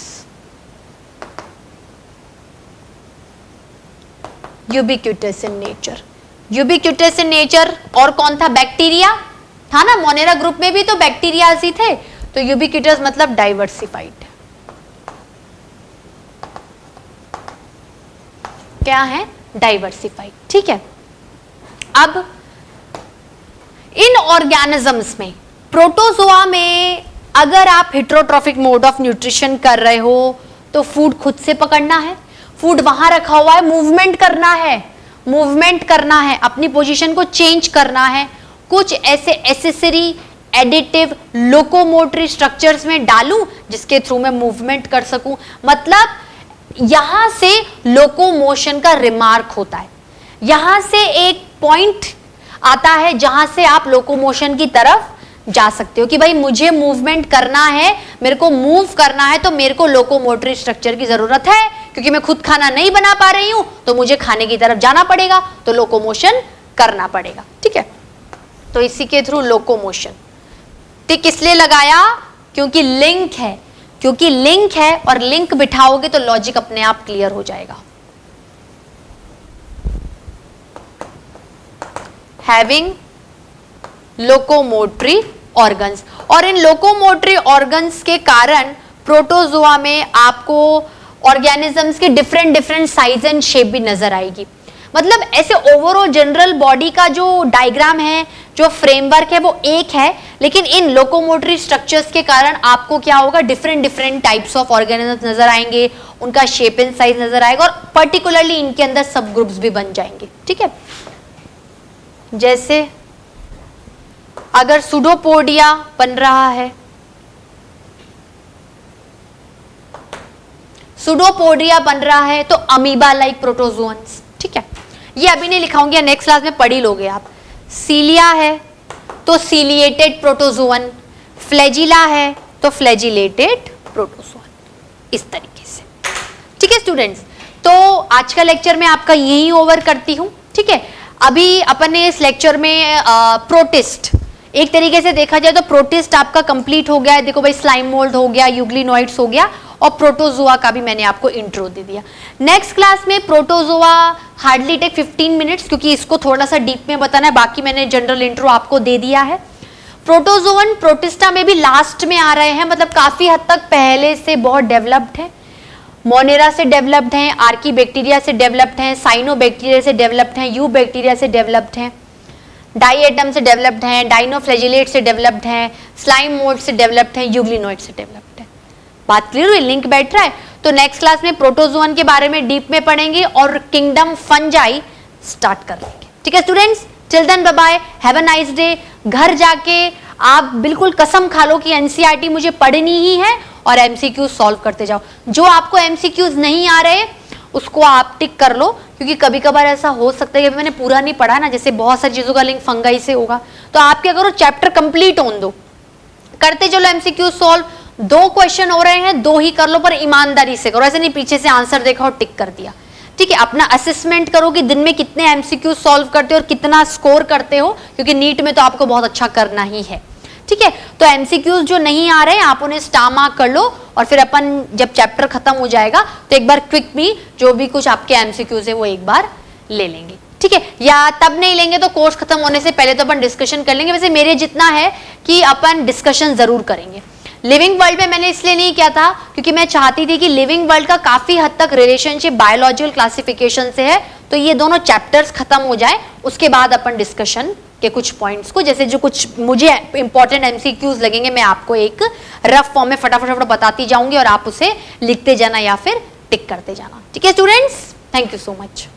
ubiquitous in nature, ubiquitous in nature. और कौन था, बैक्टीरिया था ना, मोनेरा ग्रुप में भी तो बैक्टीरिया ही थे। तो यूबिक्विटस मतलब डाइवर्सिफाइड, क्या है, डाइवर्सिफाइड। ठीक है, अब इन ऑर्गेनिजम्स में, प्रोटोजोआ में अगर आप हेटेरोट्रॉफिक मोड ऑफ न्यूट्रिशन कर रहे हो तो फूड खुद से पकड़ना है, फूड वहां रखा हुआ है, मूवमेंट करना है, मूवमेंट करना है, अपनी पोजीशन को चेंज करना है, कुछ ऐसे एसेसरी एडिटिव लोकोमोटरी स्ट्रक्चर्स में डालूं जिसके थ्रू मैं मूवमेंट कर सकूं। मतलब यहां से लोकोमोशन का रिमार्क होता है, यहां से एक पॉइंट आता है जहां से आप लोकोमोशन की तरफ जा सकते हो कि भाई मुझे मूवमेंट करना है, मेरे को मूव करना है, तो मेरे को लोकोमोटरी स्ट्रक्चर की जरूरत है, क्योंकि मैं खुद खाना नहीं बना पा रही हूं तो मुझे खाने की तरफ जाना पड़ेगा, तो लोकोमोशन करना पड़ेगा। ठीक है, तो इसी के थ्रू लोकोमोशन। टिक इसलिए लगाया क्योंकि लिंक है, क्योंकि लिंक है और लिंक बिठाओगे तो लॉजिक अपने आप क्लियर हो जाएगा। हैविंग लोकोमोटरी ऑर्गन्स, और इन लोकोमोटरी ऑर्गन्स के कारण प्रोटोजोआ में आपको ऑर्गेनिजम्स के different different size and shape भी नजर आएगी। मतलब ऐसे ओवरऑल जनरल बॉडी का जो डायग्राम है, जो फ्रेमवर्क है, वो एक है, लेकिन इन लोकोमोटरी स्ट्रक्चर्स के कारण आपको क्या होगा, different different types of organisms नजर आएंगे, उनका शेप एंड साइज नजर आएगा, और पर्टिकुलरली इनके अंदर सब ग्रुप्स भी बन जाएंगे। ठीक है, जैसे अगर सुडोपोडिया बन रहा है, सुडोपोडिया बन रहा है तो अमीबा लाइक प्रोटोजोअन्स। ठीक है, ये अभी नहीं लिखाऊंगी, नेक्स्ट क्लास में पढ़ ही लोगे आप। सीलिया है तो सीलिएटेड प्रोटोजोअन, फ्लैजिला है तो फ्लैजिलेटेड प्रोटोजोअन, इस तरीके से। ठीक है स्टूडेंट्स, तो आज का लेक्चर मैं आपका यही ओवर करती हूं। ठीक है, अभी अपन ने इस लेक्चर में प्रोटिस्ट, एक तरीके से देखा जाए तो प्रोटिस्ट आपका कंप्लीट हो गया है। देखो भाई, स्लाइम मोल्ड हो गया, यूग्लिनोइड्स हो गया, और प्रोटोजोआ का भी मैंने आपको इंट्रो दे दिया। नेक्स्ट क्लास में प्रोटोजोआ हार्डली टेक 15 मिनट्स, क्योंकि इसको थोड़ा सा डीप में बताना है, बाकी मैंने जनरल इंट्रो आपको दे दिया है। प्रोटोजोअन प्रोटिस्टा में भी लास्ट में आ रहे हैं, मतलब काफी हद तक पहले से बहुत डेवलप्ड है। मोनेरा से डेवलप्ड हैं, आर्की बैक्टीरिया से डेवलप्ड हैं, साइनो बैक्टीरिया से डेवलप्ड हैं, यू बैक्टीरिया से डेवलप्ड हैं, डाइएटम से डेवलप्ड हैं, डाइनोफ्लैजिलेट से डेवलप्ड हैं, स्लाइम मोल्ड से डेवलप्ड हैं, यूग्लिनोइड से डेवलप्ड हैं। बात क्लियर हुई? लिंक बैठ रहा है? तो नेक्स्ट क्लास में प्रोटोजोअन के बारे में डीप में पढ़ेंगे और किंगडम फंजाई स्टार्ट कर लेंगे। ठीक है students, till then bye bye, have a nice day. घर जाके आप बिल्कुल कसम खा लो कि एनसीईआरटी मुझे पढ़नी ही है और एमसीक्यूज सॉल्व करते जाओ। जो आपको एमसीक्यूज नहीं आ रहे उसको आप टिक कर लो, क्योंकि कभी कभार ऐसा हो सकता है कि मैंने पूरा नहीं पढ़ा ना, जैसे बहुत सारी चीजों का लिंक फंगाई से होगा, तो आप क्या करो, चैप्टर कंप्लीट होने दो, करते चलो एमसीक्यूज सॉल्व। 2 क्वेश्चन हो रहे हैं, 2 ही कर लो, पर ईमानदारी से करो, ऐसे नहीं पीछे से आंसर देखा और टिक कर दिया। ठीक है, अपना असेसमेंट करो कि दिन में कितने एमसीक्यू सॉल्व करते हो और कितना स्कोर करते हो, क्योंकि नीट में तो आपको बहुत अच्छा करना ही है। ठीक है, तो एमसीक्यूज जो नहीं आ रहे आप उन्हें स्टार मार्क कर लो, और फिर अपन जब चैप्टर खत्म हो जाएगा तो एक बार क्विक भी जो भी कुछ आपके एमसीक्यूज है वो एक बार ले लेंगे। ठीक है, या तब नहीं लेंगे तो कोर्स खत्म होने से पहले तो अपन डिस्कशन कर लेंगे। वैसे मेरे जितना है कि अपन डिस्कशन जरूर करेंगे। लिविंग वर्ल्ड में मैंने इसलिए नहीं किया था क्योंकि मैं चाहती थी कि लिविंग वर्ल्ड का काफी हद तक रिलेशनशिप बायोलॉजिकल क्लासिफिकेशन से है, तो ये दोनों चैप्टर्स खत्म हो जाए उसके बाद अपन डिस्कशन के कुछ पॉइंट्स को, जैसे जो कुछ मुझे इंपॉर्टेंट एमसीक्यूज लगेंगे, मैं आपको एक रफ फॉर्म में फटाफट बताती जाऊंगी और आप उसे लिखते जाना या फिर टिक करते जाना। ठीक है students, thank you so much.